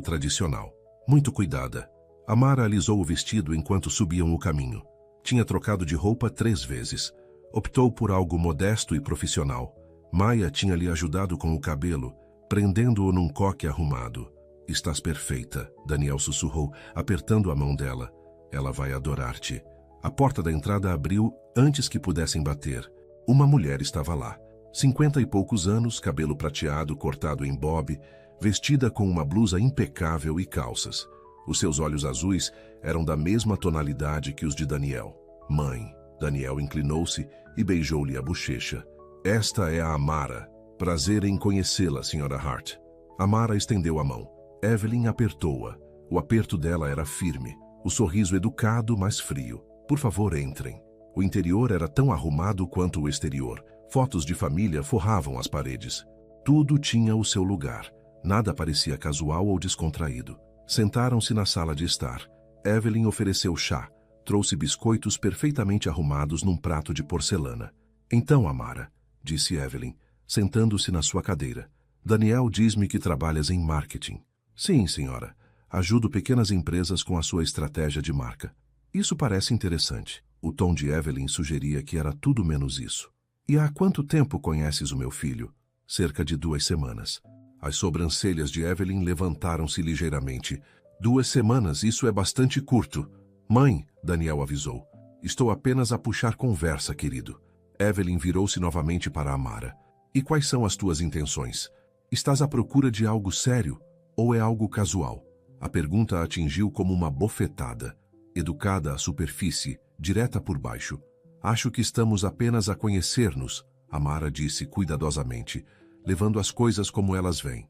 tradicional. Muito cuidada. Amara alisou o vestido enquanto subiam o caminho. Tinha trocado de roupa 3 vezes. Optou por algo modesto e profissional. Maia tinha lhe ajudado com o cabelo, prendendo-o num coque arrumado. Estás perfeita, Daniel sussurrou, apertando a mão dela. Ela vai adorar-te. A porta da entrada abriu antes que pudessem bater. Uma mulher estava lá. 50 e poucos anos, cabelo prateado cortado em bob, vestida com uma blusa impecável e calças. Os seus olhos azuis eram da mesma tonalidade que os de Daniel. Mãe. Daniel inclinou-se e beijou-lhe a bochecha. Esta é a Amara. Prazer em conhecê-la, Sra. Hart. Amara estendeu a mão. Evelyn apertou-a. O aperto dela era firme. O sorriso educado, mas frio. Por favor, entrem. O interior era tão arrumado quanto o exterior. Fotos de família forravam as paredes. Tudo tinha o seu lugar. Nada parecia casual ou descontraído. Sentaram-se na sala de estar. Evelyn ofereceu chá. Trouxe biscoitos perfeitamente arrumados num prato de porcelana. Então, Amara, disse Evelyn, sentando-se na sua cadeira. Daniel diz-me que trabalhas em marketing. Sim, senhora. Ajudo pequenas empresas com a sua estratégia de marca. Isso parece interessante. O tom de Evelyn sugeria que era tudo menos isso. E há quanto tempo conheces o meu filho? Cerca de 2 semanas. As sobrancelhas de Evelyn levantaram-se ligeiramente. 2 semanas, isso é bastante curto. Mãe, Daniel avisou. Estou apenas a puxar conversa, querido. Evelyn virou-se novamente para Amara. E quais são as tuas intenções? Estás à procura de algo sério ou é algo casual? A pergunta a atingiu como uma bofetada. Educada à superfície, direta por baixo. Acho que estamos apenas a conhecer-nos, Amara disse cuidadosamente, levando as coisas como elas vêm.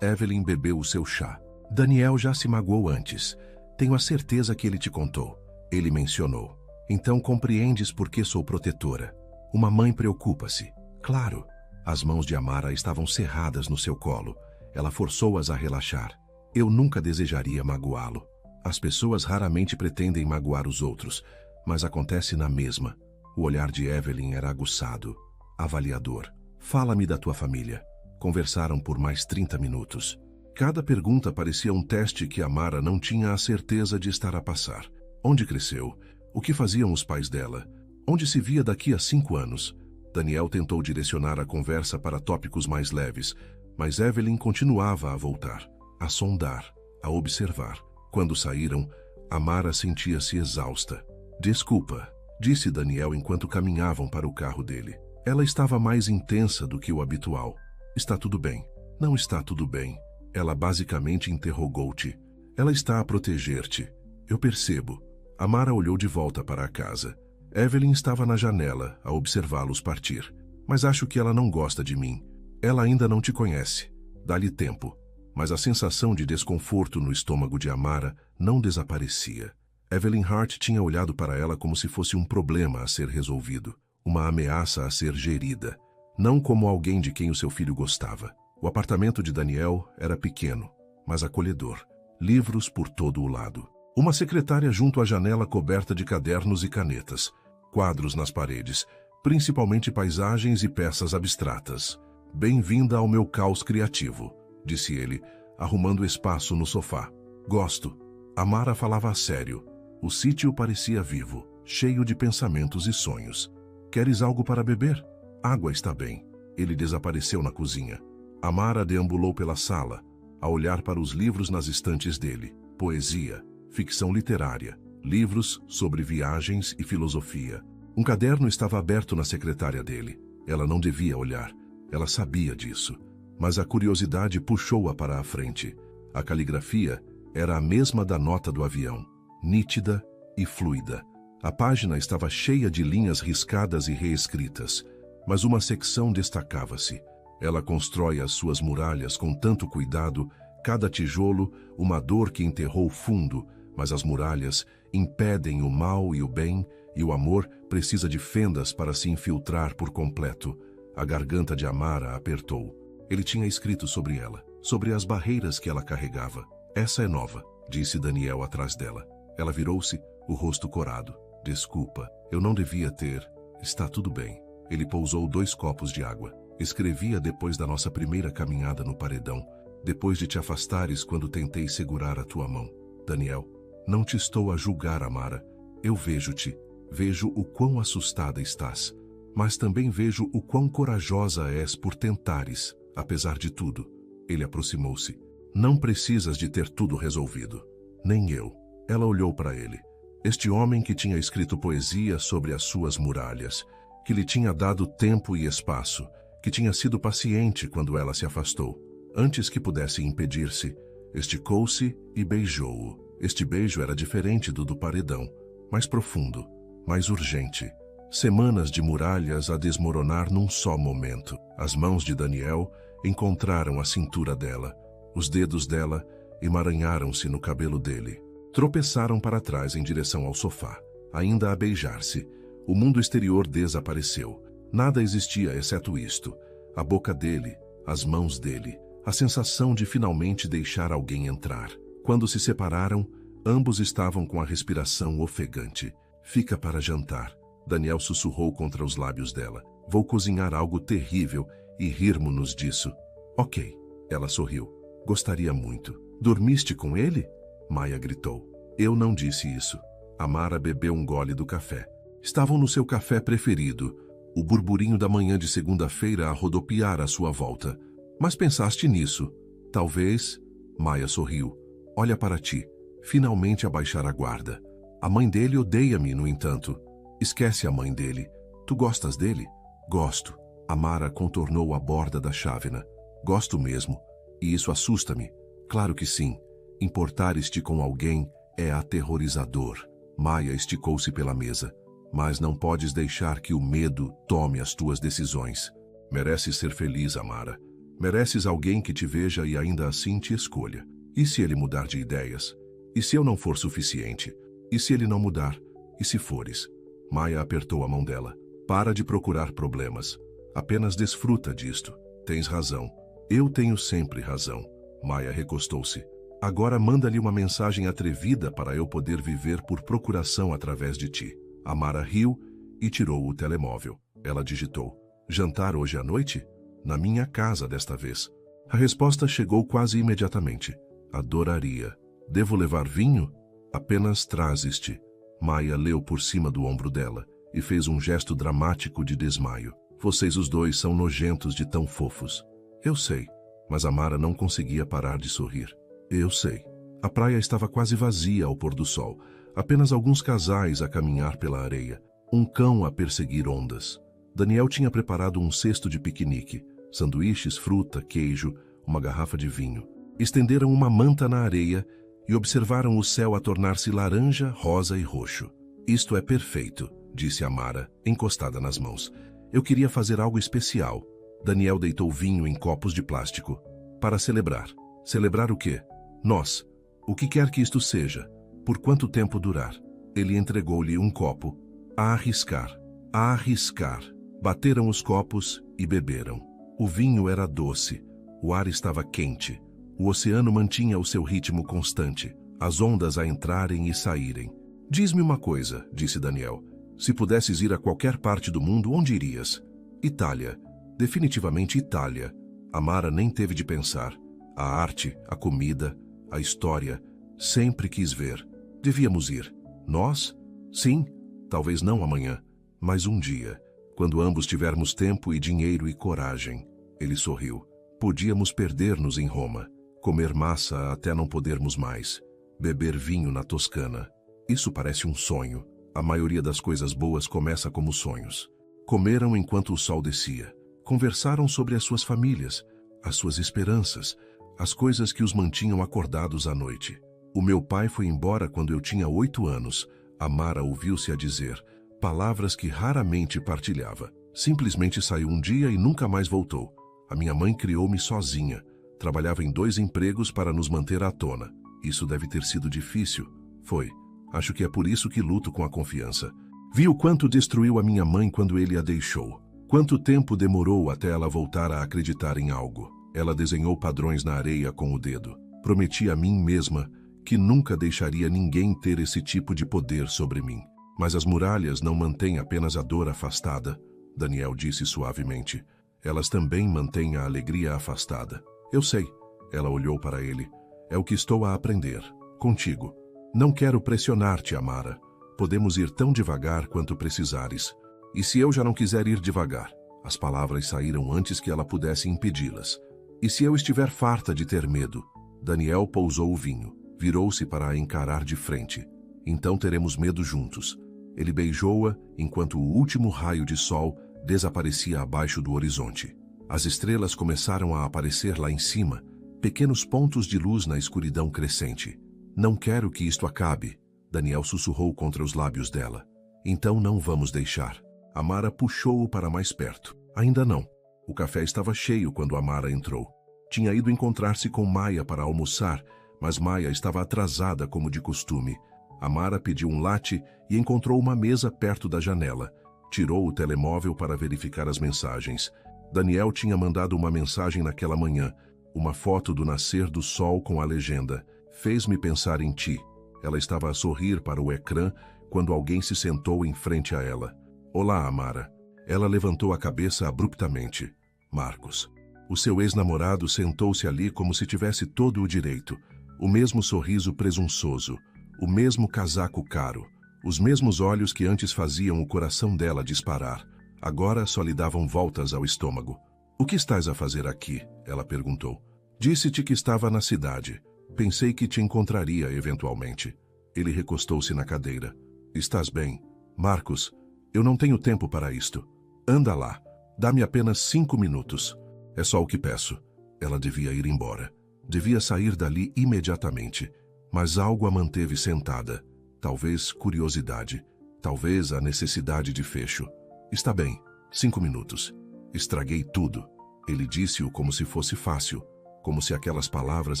Evelyn bebeu o seu chá. Daniel já se magoou antes. Tenho a certeza que ele te contou. Ele mencionou. Então compreendes por que sou protetora. Uma mãe preocupa-se. Claro. As mãos de Amara estavam cerradas no seu colo. Ela forçou-as a relaxar. Eu nunca desejaria magoá-lo. As pessoas raramente pretendem magoar os outros, mas acontece na mesma. O olhar de Evelyn era aguçado, avaliador. Fala-me da tua família. Conversaram por mais 30 minutos. Cada pergunta parecia um teste que Amara não tinha a certeza de estar a passar. Onde cresceu? O que faziam os pais dela? Onde se via daqui a 5 anos? Daniel tentou direcionar a conversa para tópicos mais leves, mas Evelyn continuava a voltar, a sondar, a observar. Quando saíram, Amara sentia-se exausta. Desculpa, disse Daniel enquanto caminhavam para o carro dele. Ela estava mais intensa do que o habitual. Está tudo bem. Não está tudo bem. Ela basicamente interrogou-te. Ela está a proteger-te. Eu percebo. Amara olhou de volta para a casa. Evelyn estava na janela, a observá-los partir. Mas acho que ela não gosta de mim. Ela ainda não te conhece. Dá-lhe tempo. Mas a sensação de desconforto no estômago de Amara não desaparecia. Evelyn Hart tinha olhado para ela como se fosse um problema a ser resolvido, uma ameaça a ser gerida, não como alguém de quem o seu filho gostava. O apartamento de Daniel era pequeno, mas acolhedor. Livros por todo o lado. Uma secretária junto à janela coberta de cadernos e canetas. Quadros nas paredes, principalmente paisagens e peças abstratas. Bem-vinda ao meu caos criativo, disse ele, arrumando espaço no sofá. Gosto. Amara falava a sério. O sítio parecia vivo, cheio de pensamentos e sonhos. Queres algo para beber? Água está bem. Ele desapareceu na cozinha. Amara deambulou pela sala, a olhar para os livros nas estantes dele. Poesia, ficção literária, livros sobre viagens e filosofia. Um caderno estava aberto na secretária dele. Ela não devia olhar. Ela sabia disso. Mas a curiosidade puxou-a para a frente. A caligrafia era a mesma da nota do avião, nítida e fluida. A página estava cheia de linhas riscadas e reescritas, mas uma secção destacava-se. Ela constrói as suas muralhas com tanto cuidado, cada tijolo, uma dor que enterrou fundo, mas as muralhas impedem o mal e o bem, e o amor precisa de fendas para se infiltrar por completo. A garganta de Amara apertou. Ele tinha escrito sobre ela, sobre as barreiras que ela carregava. Essa é nova, disse Daniel atrás dela. Ela virou-se, o rosto corado. Desculpa, eu não devia ter. Está tudo bem. Ele pousou 2 copos de água. Escrevia depois da nossa primeira caminhada no paredão, depois de te afastares quando tentei segurar a tua mão. Daniel, não te estou a julgar, Amara. Eu vejo-te. Vejo o quão assustada estás. Mas também vejo o quão corajosa és por tentares, apesar de tudo. Ele aproximou-se. Não precisas de ter tudo resolvido. Nem eu. Ela olhou para ele. Este homem que tinha escrito poesia sobre as suas muralhas, que lhe tinha dado tempo e espaço, que tinha sido paciente quando ela se afastou. Antes que pudesse impedir-se, esticou-se e beijou-o. Este beijo era diferente do paredão, mais profundo, mais urgente. Semanas de muralhas a desmoronar num só momento. As mãos de Daniel encontraram a cintura dela. Os dedos dela emaranharam-se no cabelo dele. Tropeçaram para trás em direção ao sofá, ainda a beijar-se. O mundo exterior desapareceu. Nada existia exceto isto. A boca dele, as mãos dele, a sensação de finalmente deixar alguém entrar. Quando se separaram, ambos estavam com a respiração ofegante. Fica para jantar. Daniel sussurrou contra os lábios dela. Vou cozinhar algo terrível e rirmo-nos disso. Ok. Ela sorriu. Gostaria muito. Dormiste com ele? Maia gritou. Eu não disse isso. Amara bebeu um gole do café. Estavam no seu café preferido, o burburinho da manhã de segunda-feira a rodopiar à sua volta. Mas pensaste nisso. Talvez... Maia sorriu. Olha para ti. Finalmente abaixar a guarda. A mãe dele odeia-me, no entanto. Esquece a mãe dele. Tu gostas dele? Gosto. Amara contornou a borda da chávena. Gosto mesmo. E isso assusta-me. Claro que sim. Importares-te com alguém é aterrorizador. Maia esticou-se pela mesa. Mas não podes deixar que o medo tome as tuas decisões. Mereces ser feliz, Amara. Mereces alguém que te veja e ainda assim te escolha. E se ele mudar de ideias? E se eu não for suficiente? E se ele não mudar? E se fores? Maia apertou a mão dela. Para de procurar problemas. Apenas desfruta disto. Tens razão. Eu tenho sempre razão. Maia recostou-se. Agora manda-lhe uma mensagem atrevida para eu poder viver por procuração através de ti. Amara riu e tirou o telemóvel. Ela digitou: jantar hoje à noite? Na minha casa desta vez. A resposta chegou quase imediatamente. Adoraria. Devo levar vinho? Apenas traz-te. Maia leu por cima do ombro dela e fez um gesto dramático de desmaio. Vocês os dois são nojentos de tão fofos. Eu sei, mas Amara não conseguia parar de sorrir. Eu sei. A praia estava quase vazia ao pôr do sol. Apenas alguns casais a caminhar pela areia. Um cão a perseguir ondas. Daniel tinha preparado um cesto de piquenique. Sanduíches, fruta, queijo, uma garrafa de vinho. Estenderam uma manta na areia e observaram o céu a tornar-se laranja, rosa e roxo. Isto é perfeito, disse Amara, encostada nas mãos. Eu queria fazer algo especial. Daniel deitou vinho em copos de plástico. Para celebrar. Celebrar o quê? Nós. O que quer que isto seja. Por quanto tempo durar? Ele entregou-lhe um copo. A arriscar. A arriscar. Bateram os copos e beberam. O vinho era doce. O ar estava quente. O oceano mantinha o seu ritmo constante. As ondas a entrarem e saírem. Diz-me uma coisa, disse Daniel. Se pudesses ir a qualquer parte do mundo, onde irias? Itália. Definitivamente Itália. Amara nem teve de pensar. A arte, a comida, a história. Sempre quis ver. Devíamos ir. Nós? Sim. Talvez não amanhã, mas um dia. Quando ambos tivermos tempo e dinheiro e coragem. Ele sorriu. Podíamos perder-nos em Roma. Comer massa até não podermos mais. Beber vinho na Toscana. Isso parece um sonho. A maioria das coisas boas começa como sonhos. Comeram enquanto o sol descia. Conversaram sobre as suas famílias, as suas esperanças, as coisas que os mantinham acordados à noite. O meu pai foi embora quando eu tinha 8 anos. Amara ouviu-se a dizer, palavras que raramente partilhava. Simplesmente saiu um dia e nunca mais voltou. A minha mãe criou-me sozinha. Trabalhava em 2 empregos para nos manter à tona. Isso deve ter sido difícil. Foi. Acho que é por isso que luto com a confiança. Vi o quanto destruiu a minha mãe quando ele a deixou. Quanto tempo demorou até ela voltar a acreditar em algo. Ela desenhou padrões na areia com o dedo. Prometi a mim mesma que nunca deixaria ninguém ter esse tipo de poder sobre mim. Mas as muralhas não mantêm apenas a dor afastada, Daniel disse suavemente. Elas também mantêm a alegria afastada. Eu sei. Ela olhou para ele. É o que estou a aprender. Contigo. Não quero pressionar-te, Amara. Podemos ir tão devagar quanto precisares. E se eu já não quiser ir devagar? As palavras saíram antes que ela pudesse impedi-las. E se eu estiver farta de ter medo? Daniel pousou o vinho. Virou-se para a encarar de frente. Então teremos medo juntos. Ele beijou-a enquanto o último raio de sol desaparecia abaixo do horizonte. As estrelas começaram a aparecer lá em cima, pequenos pontos de luz na escuridão crescente. Não quero que isto acabe, Daniel sussurrou contra os lábios dela. Então não vamos deixar. Amara puxou-o para mais perto. Ainda não. O café estava cheio quando Amara entrou. Tinha ido encontrar-se com Maia para almoçar, mas Maia estava atrasada como de costume. Amara pediu um latte e encontrou uma mesa perto da janela. Tirou o telemóvel para verificar as mensagens. Daniel tinha mandado uma mensagem naquela manhã, uma foto do nascer do sol com a legenda: fez-me pensar em ti. Ela estava a sorrir para o ecrã quando alguém se sentou em frente a ela. Olá, Amara. Ela levantou a cabeça abruptamente. Marcos. O seu ex-namorado sentou-se ali como se tivesse todo o direito. O mesmo sorriso presunçoso, o mesmo casaco caro, os mesmos olhos que antes faziam o coração dela disparar. Agora só lhe davam voltas ao estômago. O que estás a fazer aqui? Ela perguntou. Disse-te que estava na cidade. Pensei que te encontraria eventualmente. Ele recostou-se na cadeira. Estás bem? Marcos, eu não tenho tempo para isto. Anda lá. Dá-me apenas 5 minutos. É só o que peço. Ela devia ir embora. Devia sair dali imediatamente. Mas algo a manteve sentada. Talvez curiosidade. Talvez a necessidade de fecho. Está bem, 5 minutos. Estraguei tudo. Ele disse-o como se fosse fácil, como se aquelas palavras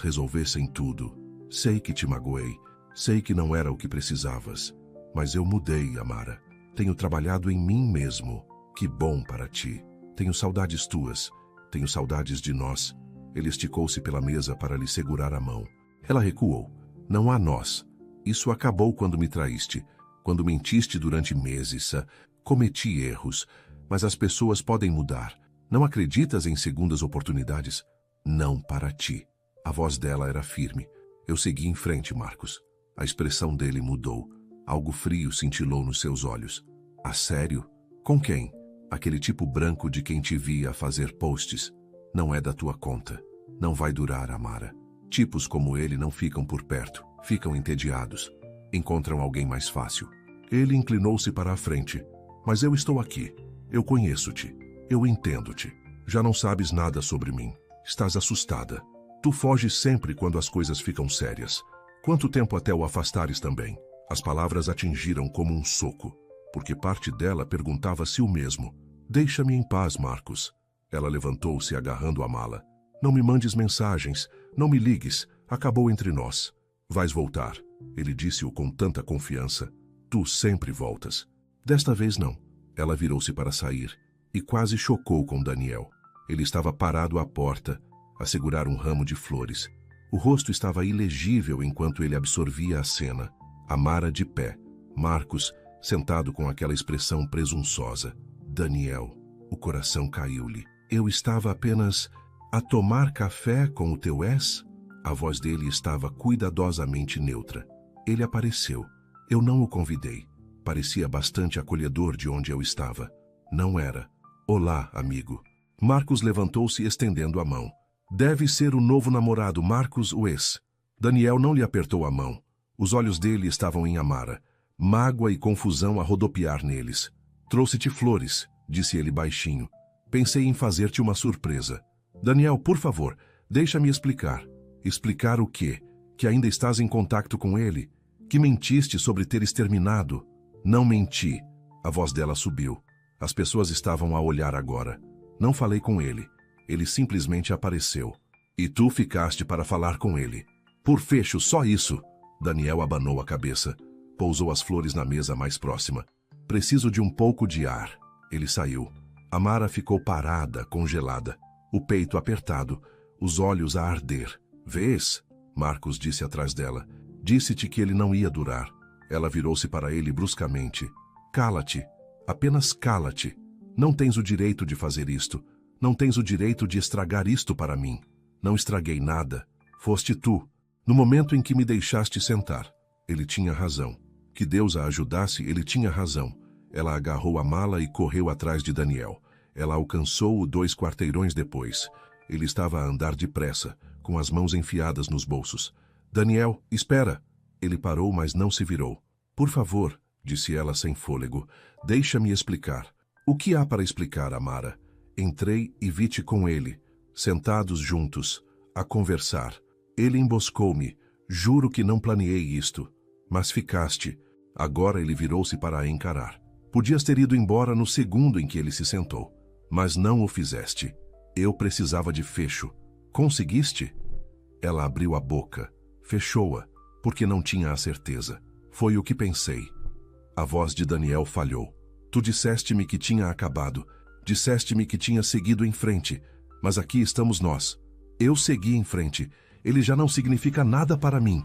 resolvessem tudo. Sei que te magoei, sei que não era o que precisavas, mas eu mudei, Amara. Tenho trabalhado em mim mesmo. Que bom para ti. Tenho saudades tuas, tenho saudades de nós. Ele esticou-se pela mesa para lhe segurar a mão. Ela recuou. Não há nós. Isso acabou quando me traíste, quando mentiste durante meses. Cometi erros, mas as pessoas podem mudar. Não acreditas em segundas oportunidades? Não para ti. A voz dela era firme. Eu segui em frente, Marcos. A expressão dele mudou. Algo frio cintilou nos seus olhos. A sério? Com quem? Aquele tipo branco de quem te via fazer posts. Não é da tua conta. Não vai durar, Amara. Tipos como ele não ficam por perto. Ficam entediados. Encontram alguém mais fácil. Ele inclinou-se para a frente. Mas eu estou aqui. Eu conheço-te. Eu entendo-te. Já não sabes nada sobre mim. Estás assustada. Tu foges sempre quando as coisas ficam sérias. Quanto tempo até o afastares também? As palavras atingiram como um soco, porque parte dela perguntava-se o mesmo. Deixa-me em paz, Marcos. Ela levantou-se agarrando a mala. Não me mandes mensagens, não me ligues, acabou entre nós. Vais voltar, ele disse-o com tanta confiança. Tu sempre voltas. Desta vez não. Ela virou-se para sair e quase chocou com Daniel. Ele estava parado à porta, a segurar um ramo de flores. O rosto estava ilegível enquanto ele absorvia a cena. Amara de pé, Marcos sentado com aquela expressão presunçosa. Daniel, o coração caiu-lhe. Eu estava apenas a tomar café com o teu ex? A voz dele estava cuidadosamente neutra. Ele apareceu. Eu não o convidei. Parecia bastante acolhedor de onde eu estava. Não era. Olá, amigo. Marcos levantou-se estendendo a mão. Deve ser o novo namorado, Marcos, o ex. Daniel não lhe apertou a mão. Os olhos dele estavam em Amara. Mágoa e confusão a rodopiar neles. Trouxe-te flores, disse ele baixinho. Pensei em fazer-te uma surpresa. Daniel, por favor, deixa-me explicar. Explicar o quê? Que ainda estás em contato com ele? Que mentiste sobre teres terminado? Não menti. A voz dela subiu. As pessoas estavam a olhar agora. Não falei com ele. Ele simplesmente apareceu. E tu ficaste para falar com ele. Por fecho, só isso. Daniel abanou a cabeça. Pousou as flores na mesa mais próxima. Preciso de um pouco de ar. Ele saiu. Amara ficou parada, congelada. O peito apertado, os olhos a arder. Vês? Marcos disse atrás dela. Disse-te que ele não ia durar. Ela virou-se para ele bruscamente. Cala-te. Apenas cala-te. Não tens o direito de fazer isto. Não tens o direito de estragar isto para mim. Não estraguei nada. Foste tu. No momento em que me deixaste sentar. Ele tinha razão. Que Deus a ajudasse, ele tinha razão. Ela agarrou a mala e correu atrás de Daniel. Ela alcançou-o 2 quarteirões depois. Ele estava a andar depressa, com as mãos enfiadas nos bolsos. Daniel, espera! Ele parou, mas não se virou. Por favor, disse ela sem fôlego, deixa-me explicar. O que há para explicar, Amara? Entrei e vi-te com ele, sentados juntos, a conversar. Ele emboscou-me. Juro que não planeei isto. Mas ficaste. Agora ele virou-se para a encarar. Podias ter ido embora no segundo em que ele se sentou. Mas não o fizeste. Eu precisava de fecho. Conseguiste? Ela abriu a boca. Fechou-a, porque não tinha a certeza. Foi o que pensei. A voz de Daniel falhou. Tu disseste-me que tinha acabado. Disseste-me que tinha seguido em frente. Mas aqui estamos nós. Eu segui em frente. Ele já não significa nada para mim.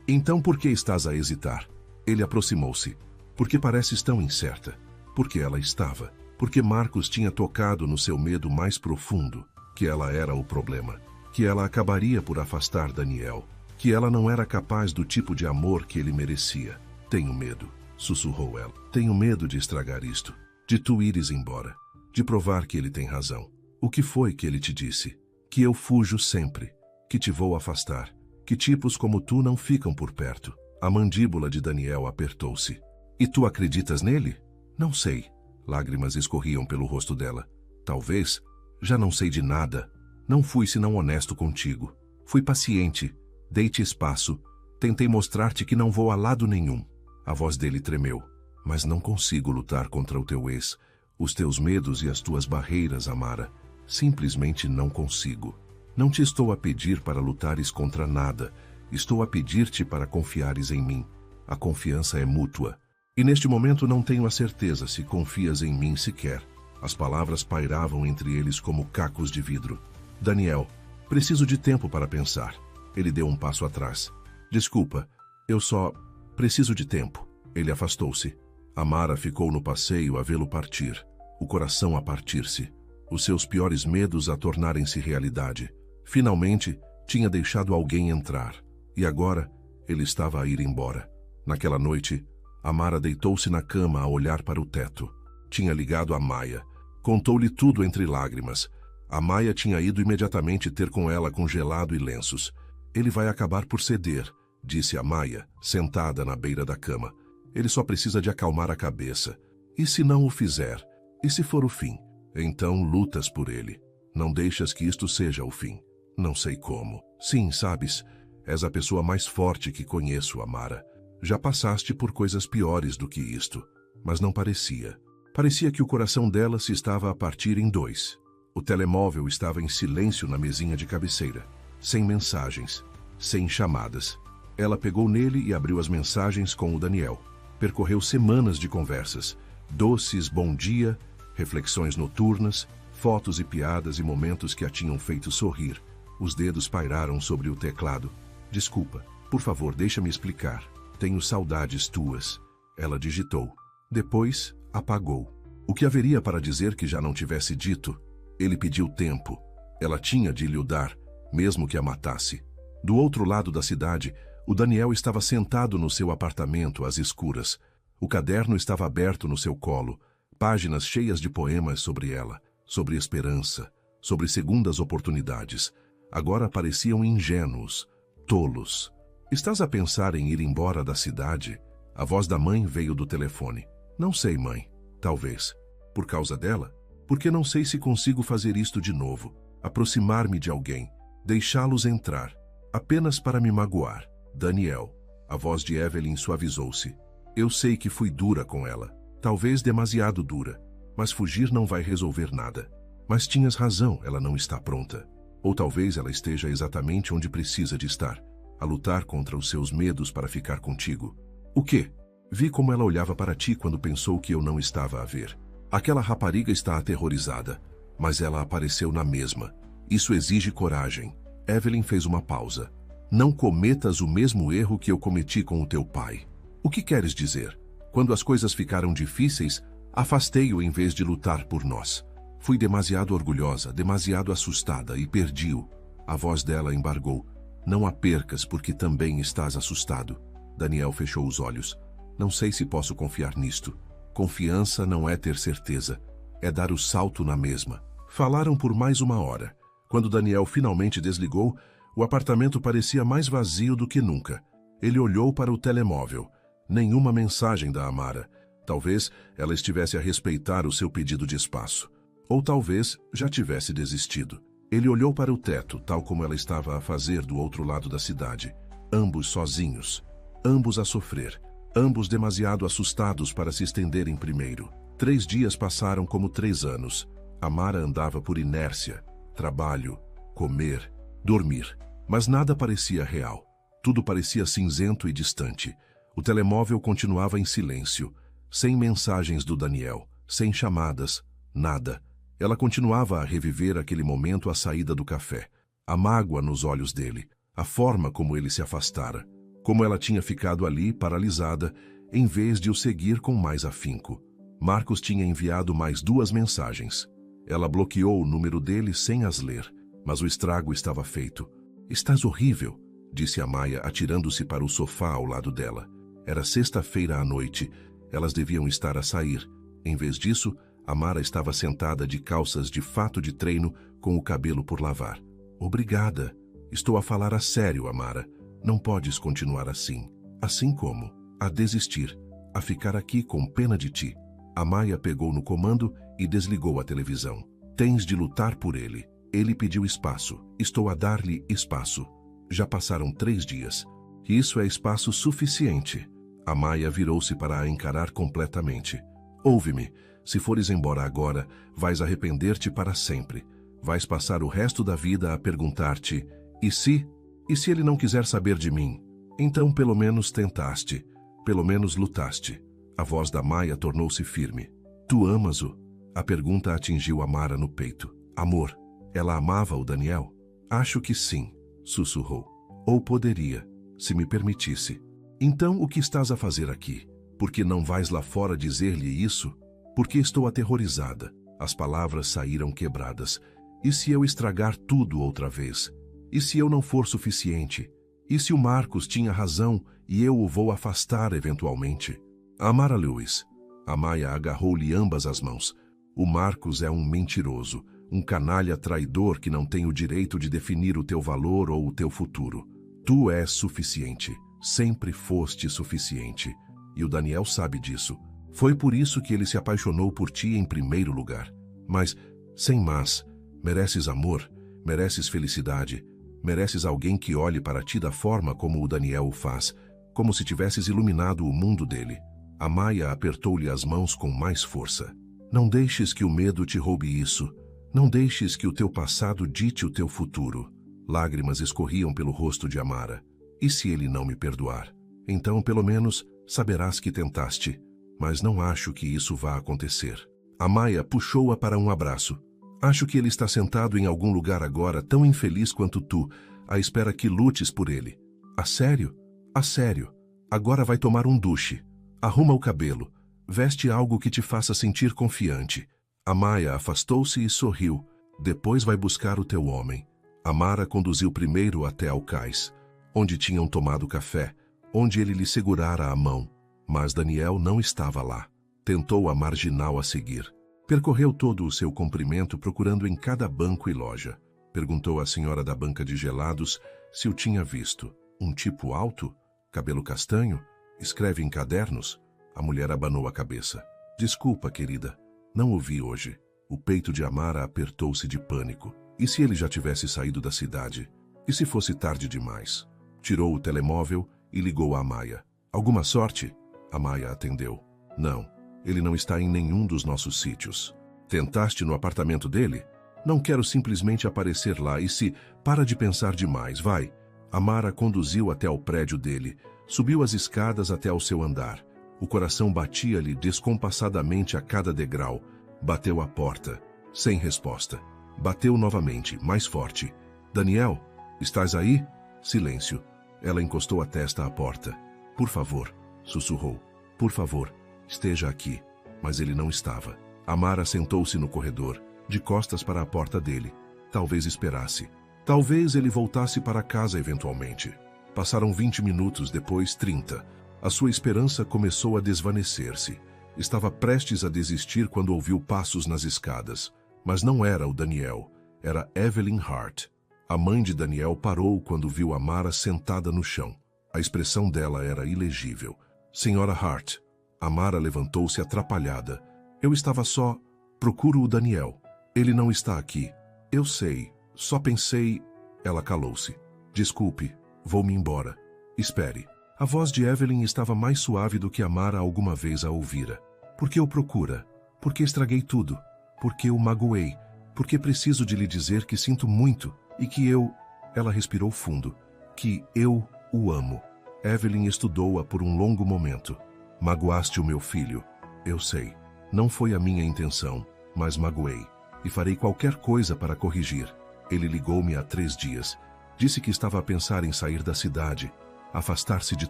Então por que estás a hesitar? Ele aproximou-se. Porque pareces tão incerta. Porque ela estava. Porque Marcos tinha tocado no seu medo mais profundo. Que ela era o problema. Que ela acabaria por afastar Daniel. Que ela não era capaz do tipo de amor que ele merecia. Tenho medo, sussurrou ela. Tenho medo de estragar isto. De tu ires embora. De provar que ele tem razão. O que foi que ele te disse? Que eu fujo sempre. Que te vou afastar. Que tipos como tu não ficam por perto. A mandíbula de Daniel apertou-se. E tu acreditas nele? Não sei. Lágrimas escorriam pelo rosto dela. Talvez. Já não sei de nada. Não fui senão honesto contigo. Fui paciente. Dei-te espaço. Tentei mostrar-te que não vou a lado nenhum. A voz dele tremeu. Mas não consigo lutar contra o teu ex, os teus medos e as tuas barreiras, Amara. Simplesmente não consigo. Não te estou a pedir para lutares contra nada. Estou a pedir-te para confiares em mim. A confiança é mútua. E neste momento não tenho a certeza se confias em mim sequer. As palavras pairavam entre eles como cacos de vidro. Daniel, preciso de tempo para pensar. Ele deu um passo atrás. Desculpa, eu só preciso de tempo. Ele afastou-se. Amara ficou no passeio a vê-lo partir, o coração a partir-se, os seus piores medos a tornarem-se realidade. Finalmente, tinha deixado alguém entrar, e agora ele estava a ir embora. Naquela noite, Amara deitou-se na cama a olhar para o teto. Tinha ligado a Maia. Contou-lhe tudo entre lágrimas. A Maia tinha ido imediatamente ter com ela com gelado e lenços. Ele vai acabar por ceder, disse a Maia, sentada na beira da cama. Ele só precisa de acalmar a cabeça. E se não o fizer? E se for o fim? Então lutas por ele. Não deixas que isto seja o fim. Não sei como. Sim, sabes, és a pessoa mais forte que conheço, Amara. Já passaste por coisas piores do que isto. Mas não parecia. Parecia que o coração dela se estava a partir em dois. O telemóvel estava em silêncio na mesinha de cabeceira. Sem mensagens. Sem chamadas. Ela pegou nele e abriu as mensagens com o Daniel. Percorreu semanas de conversas, doces bom dia, reflexões noturnas, fotos e piadas e momentos que a tinham feito sorrir. Os dedos pairaram sobre o teclado. Desculpa, por favor, deixa-me explicar. Tenho saudades tuas. Ela digitou. Depois, apagou. O que haveria para dizer que já não tivesse dito? Ele pediu tempo. Ela tinha de lhe o dar, mesmo que a matasse. Do outro lado da cidade, o Daniel estava sentado no seu apartamento às escuras. O caderno estava aberto no seu colo, páginas cheias de poemas sobre ela, sobre esperança, sobre segundas oportunidades. Agora pareciam ingênuos, tolos. Estás a pensar em ir embora da cidade? A voz da mãe veio do telefone. Não sei, mãe. Talvez. Por causa dela? Porque não sei se consigo fazer isto de novo. Aproximar-me de alguém. Deixá-los entrar. Apenas para me magoar. Daniel. A voz de Evelyn suavizou-se. Eu sei que fui dura com ela. Talvez demasiado dura. Mas fugir não vai resolver nada. Mas tinhas razão, ela não está pronta. Ou talvez ela esteja exatamente onde precisa de estar. A lutar contra os seus medos para ficar contigo. O quê? Vi como ela olhava para ti quando pensou que eu não estava a ver. Aquela rapariga está aterrorizada. Mas ela apareceu na mesma. Isso exige coragem. Evelyn fez uma pausa. Não cometas o mesmo erro que eu cometi com o teu pai. O que queres dizer? Quando as coisas ficaram difíceis, afastei-o em vez de lutar por nós. Fui demasiado orgulhosa, demasiado assustada e perdi-o. A voz dela embargou. Não a percas porque também estás assustado. Daniel fechou os olhos. Não sei se posso confiar nisto. Confiança não é ter certeza. É dar o salto na mesma. Falaram por mais 1 hora. Quando Daniel finalmente desligou, o apartamento parecia mais vazio do que nunca. Ele olhou para o telemóvel. Nenhuma mensagem da Amara. Talvez ela estivesse a respeitar o seu pedido de espaço. Ou talvez já tivesse desistido. Ele olhou para o teto, tal como ela estava a fazer do outro lado da cidade. Ambos sozinhos. Ambos a sofrer. Ambos demasiado assustados para se estenderem primeiro. 3 dias passaram como 3 anos. Amara andava por inércia. Trabalho, comer, dormir. Mas nada parecia real. Tudo parecia cinzento e distante. O telemóvel continuava em silêncio. Sem mensagens do Daniel. Sem chamadas. Nada. Ela continuava a reviver aquele momento à saída do café. A mágoa nos olhos dele. A forma como ele se afastara. Como ela tinha ficado ali, paralisada, em vez de o seguir com mais afinco. Marcos tinha enviado mais 2 mensagens. Ela bloqueou o número dele sem as ler. Mas o estrago estava feito. Estás horrível, disse a Maia, atirando-se para o sofá ao lado dela. Era sexta-feira à noite. Elas deviam estar a sair. Em vez disso, Amara estava sentada de calças de fato de treino com o cabelo por lavar. Obrigada. Estou a falar a sério, Amara. Não podes continuar assim. Assim como a desistir, a ficar aqui com pena de ti. A Maia pegou no comando e desligou a televisão. Tens de lutar por ele. Ele pediu espaço. Estou a dar-lhe espaço. Já passaram 3 dias. Isso é espaço suficiente. Amaya virou-se para a encarar completamente. Ouve-me. Se fores embora agora, vais arrepender-te para sempre. Vais passar o resto da vida a perguntar-te, e se? E se ele não quiser saber de mim? Então pelo menos tentaste, pelo menos lutaste. A voz da Amaya tornou-se firme. Tu amas-o? A pergunta atingiu Amara no peito. Amor, ela amava o Daniel? Acho que sim, sussurrou. Ou poderia, se me permitisse. Então o que estás a fazer aqui? Por que não vais lá fora dizer-lhe isso? Porque estou aterrorizada. As palavras saíram quebradas. E se eu estragar tudo outra vez? E se eu não for suficiente? E se o Marcos tinha razão e eu o vou afastar eventualmente? Amara Lewis. Amaya agarrou-lhe ambas as mãos. O Marcos é um mentiroso, um canalha traidor que não tem o direito de definir o teu valor ou o teu futuro. Tu és suficiente. Sempre foste suficiente. E o Daniel sabe disso. Foi por isso que ele se apaixonou por ti em primeiro lugar. Mas, sem mas, mereces amor, mereces felicidade, mereces alguém que olhe para ti da forma como o Daniel o faz, como se tivesses iluminado o mundo dele. Amaya apertou-lhe as mãos com mais força. Não deixes que o medo te roube isso. Não deixes que o teu passado dite o teu futuro. Lágrimas escorriam pelo rosto de Amara. E se ele não me perdoar? Então, pelo menos, saberás que tentaste. Mas não acho que isso vá acontecer. Amaya puxou-a para um abraço. Acho que ele está sentado em algum lugar agora, tão infeliz quanto tu, à espera que lutes por ele. A sério? A sério. Agora vai tomar um duche. Arruma o cabelo. Veste algo que te faça sentir confiante. Amaya afastou-se e sorriu. Depois vai buscar o teu homem. Amara conduziu primeiro até ao cais, onde tinham tomado café, onde ele lhe segurara a mão. Mas Daniel não estava lá. Tentou a marginal a seguir. Percorreu todo o seu comprimento procurando em cada banco e loja. Perguntou à senhora da banca de gelados se o tinha visto. Um tipo alto? Cabelo castanho? Escreve em cadernos? A mulher abanou a cabeça. Desculpa, querida. Não o vi hoje. O peito de Amara apertou-se de pânico. E se ele já tivesse saído da cidade? E se fosse tarde demais? Tirou o telemóvel e ligou a Amaya. Alguma sorte? Amaya atendeu. Não, ele não está em nenhum dos nossos sítios. Tentaste no apartamento dele? Não quero simplesmente aparecer lá e se... Para de pensar demais, vai. Amara conduziu até ao prédio dele. Subiu as escadas até ao seu andar. O coração batia-lhe descompassadamente a cada degrau. Bateu à porta. Sem resposta. Bateu novamente, mais forte. Daniel, estás aí? Silêncio. Ela encostou a testa à porta. Por favor, sussurrou. Por favor, esteja aqui. Mas ele não estava. Amara sentou-se no corredor, de costas para a porta dele. Talvez esperasse. Talvez ele voltasse para casa eventualmente. Passaram 20 minutos, depois 30. A sua esperança começou a desvanecer-se. Estava prestes a desistir quando ouviu passos nas escadas. Mas não era o Daniel. Era Evelyn Hart. A mãe de Daniel parou quando viu Amara sentada no chão. A expressão dela era ilegível. Senhora Hart. Amara levantou-se atrapalhada. Eu estava só... Procuro o Daniel. Ele não está aqui. Eu sei. Só pensei... Ela calou-se. Desculpe. Vou-me embora. Espere. A voz de Evelyn estava mais suave do que Amara alguma vez a ouvira. Por que o procura? Por que estraguei tudo? Por que o magoei? Por que preciso de lhe dizer que sinto muito e que eu... Ela respirou fundo. Que eu o amo. Evelyn estudou-a por um longo momento. Magoaste o meu filho. Eu sei. Não foi a minha intenção, mas magoei. E farei qualquer coisa para corrigir. Ele ligou-me há 3 dias. Disse que estava a pensar em sair da cidade. Afastar-se de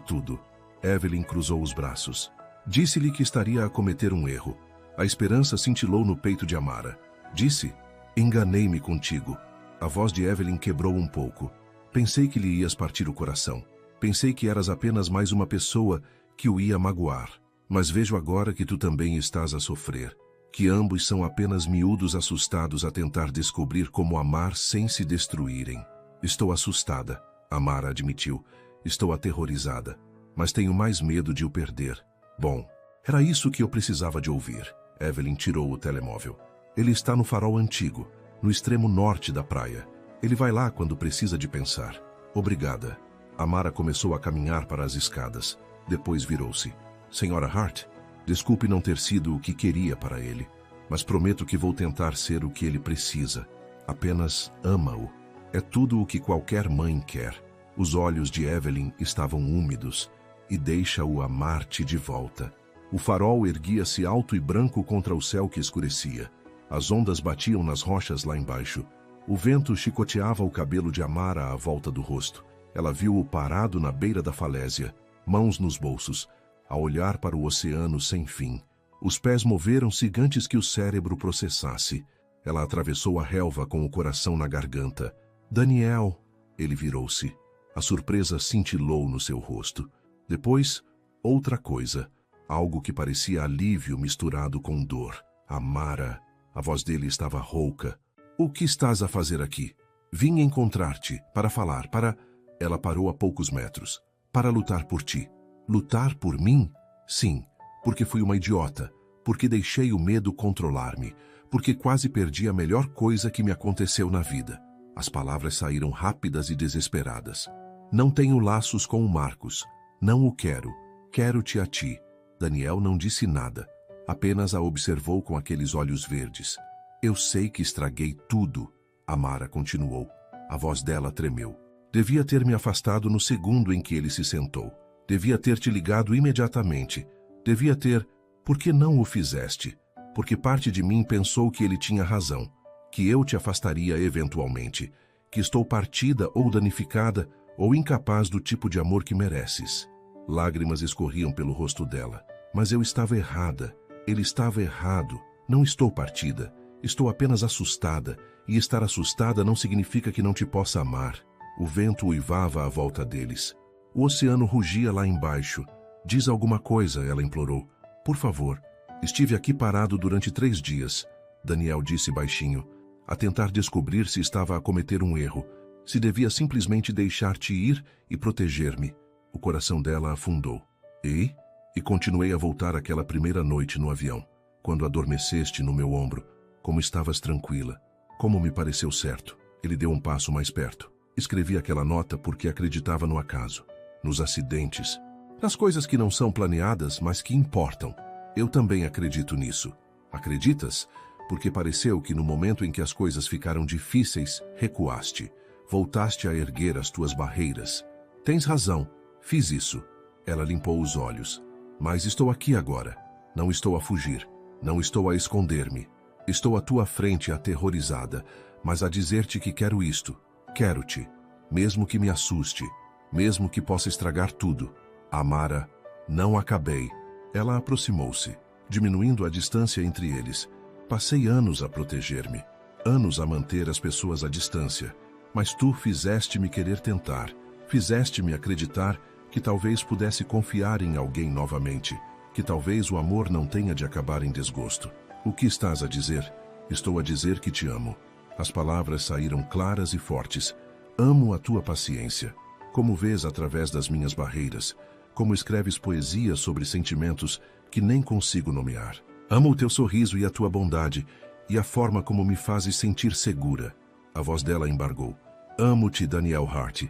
tudo. Evelyn cruzou os braços. Disse-lhe que estaria a cometer um erro. A esperança cintilou no peito de Amara. Disse, enganei-me contigo. A voz de Evelyn quebrou um pouco. Pensei que lhe ias partir o coração. Pensei que eras apenas mais uma pessoa que o ia magoar. Mas vejo agora que tu também estás a sofrer. Que ambos são apenas miúdos assustados a tentar descobrir como amar sem se destruírem. Estou assustada, Amara admitiu. Estou aterrorizada. Mas tenho mais medo de o perder. Bom, era isso que eu precisava de ouvir. Evelyn tirou o telemóvel. Ele está no farol antigo, no extremo norte da praia. Ele vai lá quando precisa de pensar. Obrigada. Amara começou a caminhar para as escadas. Depois virou-se. Senhora Hart, desculpe não ter sido o que queria para ele, mas prometo que vou tentar ser o que ele precisa. Apenas ama-o. É tudo o que qualquer mãe quer. Os olhos de Evelyn estavam úmidos. E deixa-o amar-te de volta. O farol erguia-se alto e branco contra o céu que escurecia. As ondas batiam nas rochas lá embaixo. O vento chicoteava o cabelo de Amara à volta do rosto. Ela viu-o parado na beira da falésia, mãos nos bolsos, a olhar para o oceano sem fim. Os pés moveram-se antes que o cérebro processasse. Ela atravessou a relva com o coração na garganta. Daniel! Ele virou-se. A surpresa cintilou no seu rosto. Depois, outra coisa. Algo que parecia alívio misturado com dor. Amara. A voz dele estava rouca. O que estás a fazer aqui? Vim encontrar-te, para falar, para... Ela parou a poucos metros. Para lutar por ti. Lutar por mim? Sim, porque fui uma idiota. Porque deixei o medo controlar-me. Porque quase perdi a melhor coisa que me aconteceu na vida. As palavras saíram rápidas e desesperadas. Não tenho laços com o Marcos. Não o quero. Quero-te a ti. Daniel não disse nada. Apenas a observou com aqueles olhos verdes. Eu sei que estraguei tudo. Amara continuou. A voz dela tremeu. Devia ter me afastado no segundo em que ele se sentou. Devia ter te ligado imediatamente. Devia ter... Por que não o fizeste? Porque parte de mim pensou que ele tinha razão. Que eu te afastaria eventualmente. Que estou partida ou danificada ou incapaz do tipo de amor que mereces. Lágrimas escorriam pelo rosto dela. Mas eu estava errada. Ele estava errado. Não estou partida. Estou apenas assustada. E estar assustada não significa que não te possa amar. O vento uivava à volta deles. O oceano rugia lá embaixo. Diz alguma coisa, ela implorou. Por favor. Estive aqui parado durante 3 dias. Daniel disse baixinho, a tentar descobrir se estava a cometer um erro. Se devia simplesmente deixar-te ir e proteger-me. O coração dela afundou. E continuei a voltar àquela primeira noite no avião, quando adormeceste no meu ombro, como estavas tranquila, como me pareceu certo. Ele deu um passo mais perto. Escrevi aquela nota porque acreditava no acaso, nos acidentes, nas coisas que não são planeadas, mas que importam. Eu também acredito nisso. Acreditas? Porque pareceu que no momento em que as coisas ficaram difíceis, recuaste. Voltaste a erguer as tuas barreiras. Tens razão, fiz isso. Ela limpou os olhos. Mas estou aqui agora. Não estou a fugir. Não estou a esconder-me. Estou à tua frente aterrorizada, mas a dizer-te que quero isto. Quero-te. Mesmo que me assuste. Mesmo que possa estragar tudo. Amara, não acabei. Ela aproximou-se, diminuindo a distância entre eles. Passei anos a proteger-me. Anos a manter as pessoas à distância. Mas tu fizeste-me querer tentar. Fizeste-me acreditar que talvez pudesse confiar em alguém novamente, que talvez o amor não tenha de acabar em desgosto. O que estás a dizer? Estou a dizer que te amo. As palavras saíram claras e fortes. Amo a tua paciência. Como vês através das minhas barreiras, como escreves poesia sobre sentimentos que nem consigo nomear. Amo o teu sorriso e a tua bondade, e a forma como me fazes sentir segura. A voz dela embargou. Amo-te, Daniel Hart.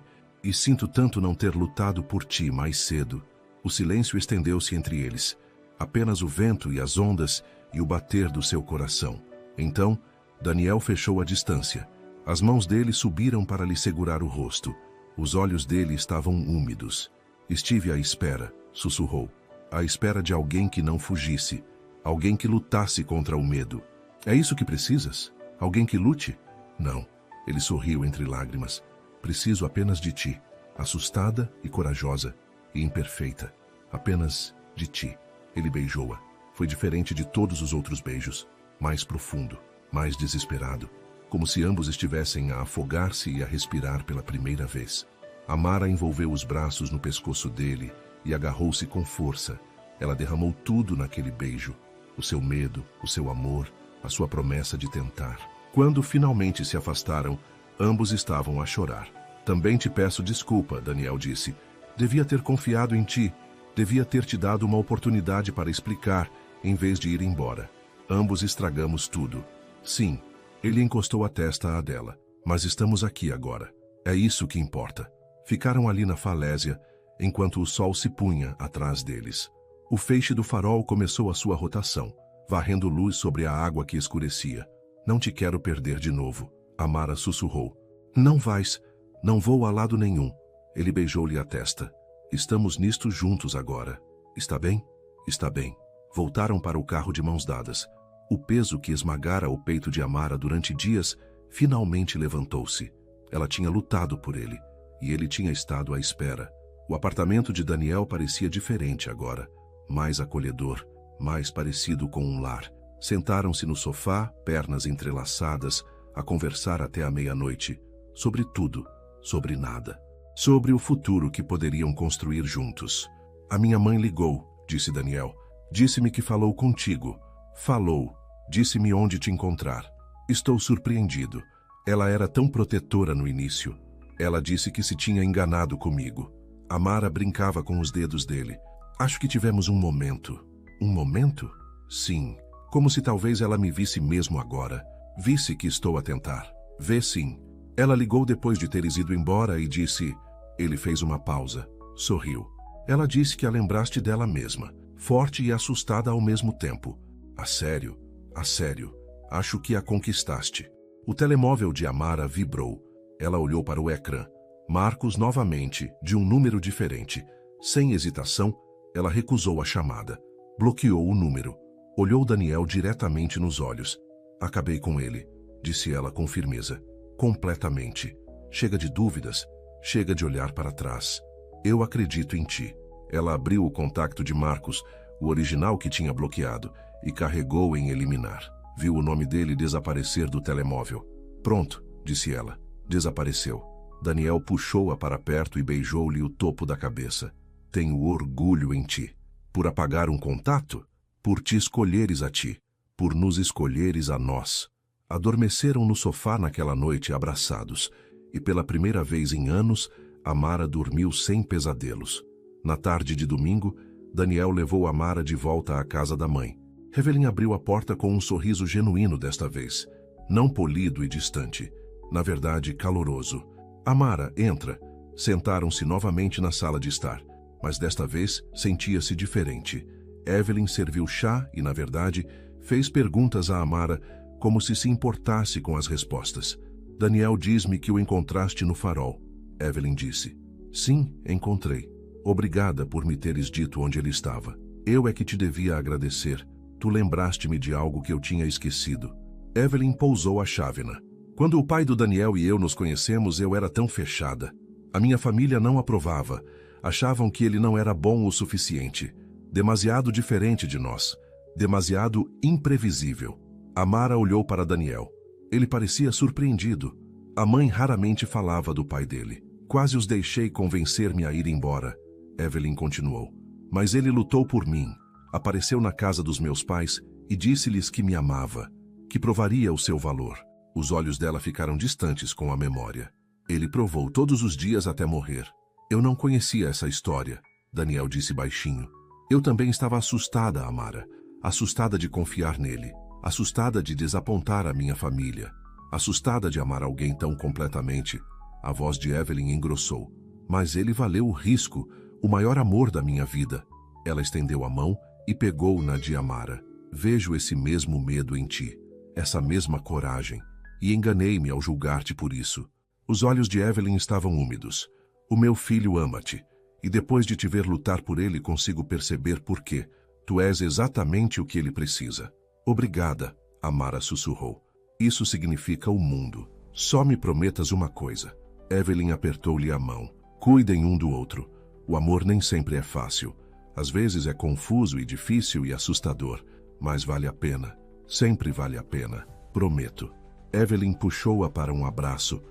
E sinto tanto não ter lutado por ti mais cedo. O silêncio estendeu-se entre eles. Apenas o vento e as ondas e o bater do seu coração. Então, Daniel fechou a distância. As mãos dele subiram para lhe segurar o rosto. Os olhos dele estavam úmidos. Estive à espera, sussurrou. À espera de alguém que não fugisse. Alguém que lutasse contra o medo. É isso que precisas? Alguém que lute? Não. Ele sorriu entre lágrimas. Preciso apenas de ti, assustada e corajosa, e imperfeita. Apenas de ti. Ele beijou-a. Foi diferente de todos os outros beijos. Mais profundo, mais desesperado. Como se ambos estivessem a afogar-se e a respirar pela primeira vez. Amara envolveu os braços no pescoço dele e agarrou-se com força. Ela derramou tudo naquele beijo. O seu medo, o seu amor, a sua promessa de tentar. Quando finalmente se afastaram, ambos estavam a chorar. Também te peço desculpa, Daniel disse. Devia ter confiado em ti. Devia ter te dado uma oportunidade para explicar, em vez de ir embora. Ambos estragamos tudo. Sim, ele encostou a testa à dela. Mas estamos aqui agora. É isso que importa. Ficaram ali na falésia. enquanto o sol se punha atrás deles. O feixe do farol começou a sua rotação, varrendo luz sobre a água que escurecia. Não te quero perder de novo, Amara sussurrou. Não vais, não vou a lado nenhum. Ele beijou-lhe a testa. Estamos nisto juntos agora. Está bem? Está bem. Voltaram para o carro de mãos dadas. O peso que esmagara o peito de Amara durante dias finalmente levantou-se. Ela tinha lutado por ele, e ele tinha estado à espera. O apartamento de Daniel parecia diferente agora, mais acolhedor, mais parecido com um lar. Sentaram-se no sofá, pernas entrelaçadas, a conversar até a meia-noite, sobre tudo, sobre nada, sobre o futuro que poderiam construir juntos. A minha mãe ligou, disse Daniel. Disse-me que falou contigo. Falou. Disse-me onde te encontrar. Estou surpreendido. Ela era tão protetora no início. Ela disse que se tinha enganado comigo. Amara brincava com os dedos dele. Acho que tivemos um momento. Um momento? Sim. Como se talvez ela me visse mesmo agora. Visse que estou a tentar. Vê sim. Ela ligou depois de teres ido embora e disse... Ele fez uma pausa. Sorriu. Ela disse que a lembraste dela mesma. Forte e assustada ao mesmo tempo. A sério? A sério. Acho que a conquistaste. O telemóvel de Amara vibrou. Ela olhou para o ecrã. Marcos novamente, de um número diferente. Sem hesitação, ela recusou a chamada. Bloqueou o número. Olhou Daniel diretamente nos olhos. Acabei com ele, disse ela com firmeza. Completamente. Chega de dúvidas. Chega de olhar para trás. Eu acredito em ti. Ela abriu o contacto de Marcos, o original que tinha bloqueado, e carregou em eliminar. Viu o nome dele desaparecer do telemóvel. Pronto, disse ela. Desapareceu. Daniel puxou-a para perto e beijou-lhe o topo da cabeça. Tenho orgulho em ti. Por apagar um contato? Por te escolheres a ti. Por nos escolheres a nós. Adormeceram no sofá naquela noite abraçados, e pela primeira vez em anos, Amara dormiu sem pesadelos. Na tarde de domingo, Daniel levou Amara de volta à casa da mãe. Evelyn abriu a porta com um sorriso genuíno desta vez. Não polido e distante. Na verdade, caloroso. Amara, entra. Sentaram-se novamente na sala de estar. Mas desta vez, sentia-se diferente. Evelyn serviu chá e, na verdade, fez perguntas a Amara como se importasse com as respostas. Daniel diz-me que o encontraste no farol. Evelyn disse. Sim, encontrei. Obrigada por me teres dito onde ele estava. Eu é que te devia agradecer. Tu lembraste-me de algo que eu tinha esquecido. Evelyn pousou a chávena. Quando o pai do Daniel e eu nos conhecemos, eu era tão fechada. A minha família não aprovava. Achavam que ele não era bom o suficiente. Demasiado diferente de nós. Demasiado imprevisível. Amara olhou para Daniel. Ele parecia surpreendido. A mãe raramente falava do pai dele. Quase os deixei convencer-me a ir embora. Evelyn continuou. Mas ele lutou por mim. Apareceu na casa dos meus pais e disse-lhes que me amava, que provaria o seu valor. Os olhos dela ficaram distantes com a memória. Ele provou todos os dias até morrer. Eu não conhecia essa história, Daniel disse baixinho. Eu também estava assustada, Amara. Assustada de confiar nele. Assustada de desapontar a minha família. Assustada de amar alguém tão completamente. A voz de Evelyn engrossou. Mas ele valeu o risco, o maior amor da minha vida. Ela estendeu a mão e pegou-na de Amara. Vejo esse mesmo medo em ti, essa mesma coragem, e enganei-me ao julgar-te por isso. Os olhos de Evelyn estavam úmidos. O meu filho ama-te, e depois de te ver lutar por ele consigo perceber por quê. Tu és exatamente o que ele precisa. Obrigada, Amara sussurrou. Isso significa o mundo. Só me prometas uma coisa. Evelyn apertou-lhe a mão. Cuidem um do outro. O amor nem sempre é fácil. Às vezes é confuso e difícil e assustador, mas vale a pena. Sempre vale a pena. Prometo. Evelyn puxou-a para um abraço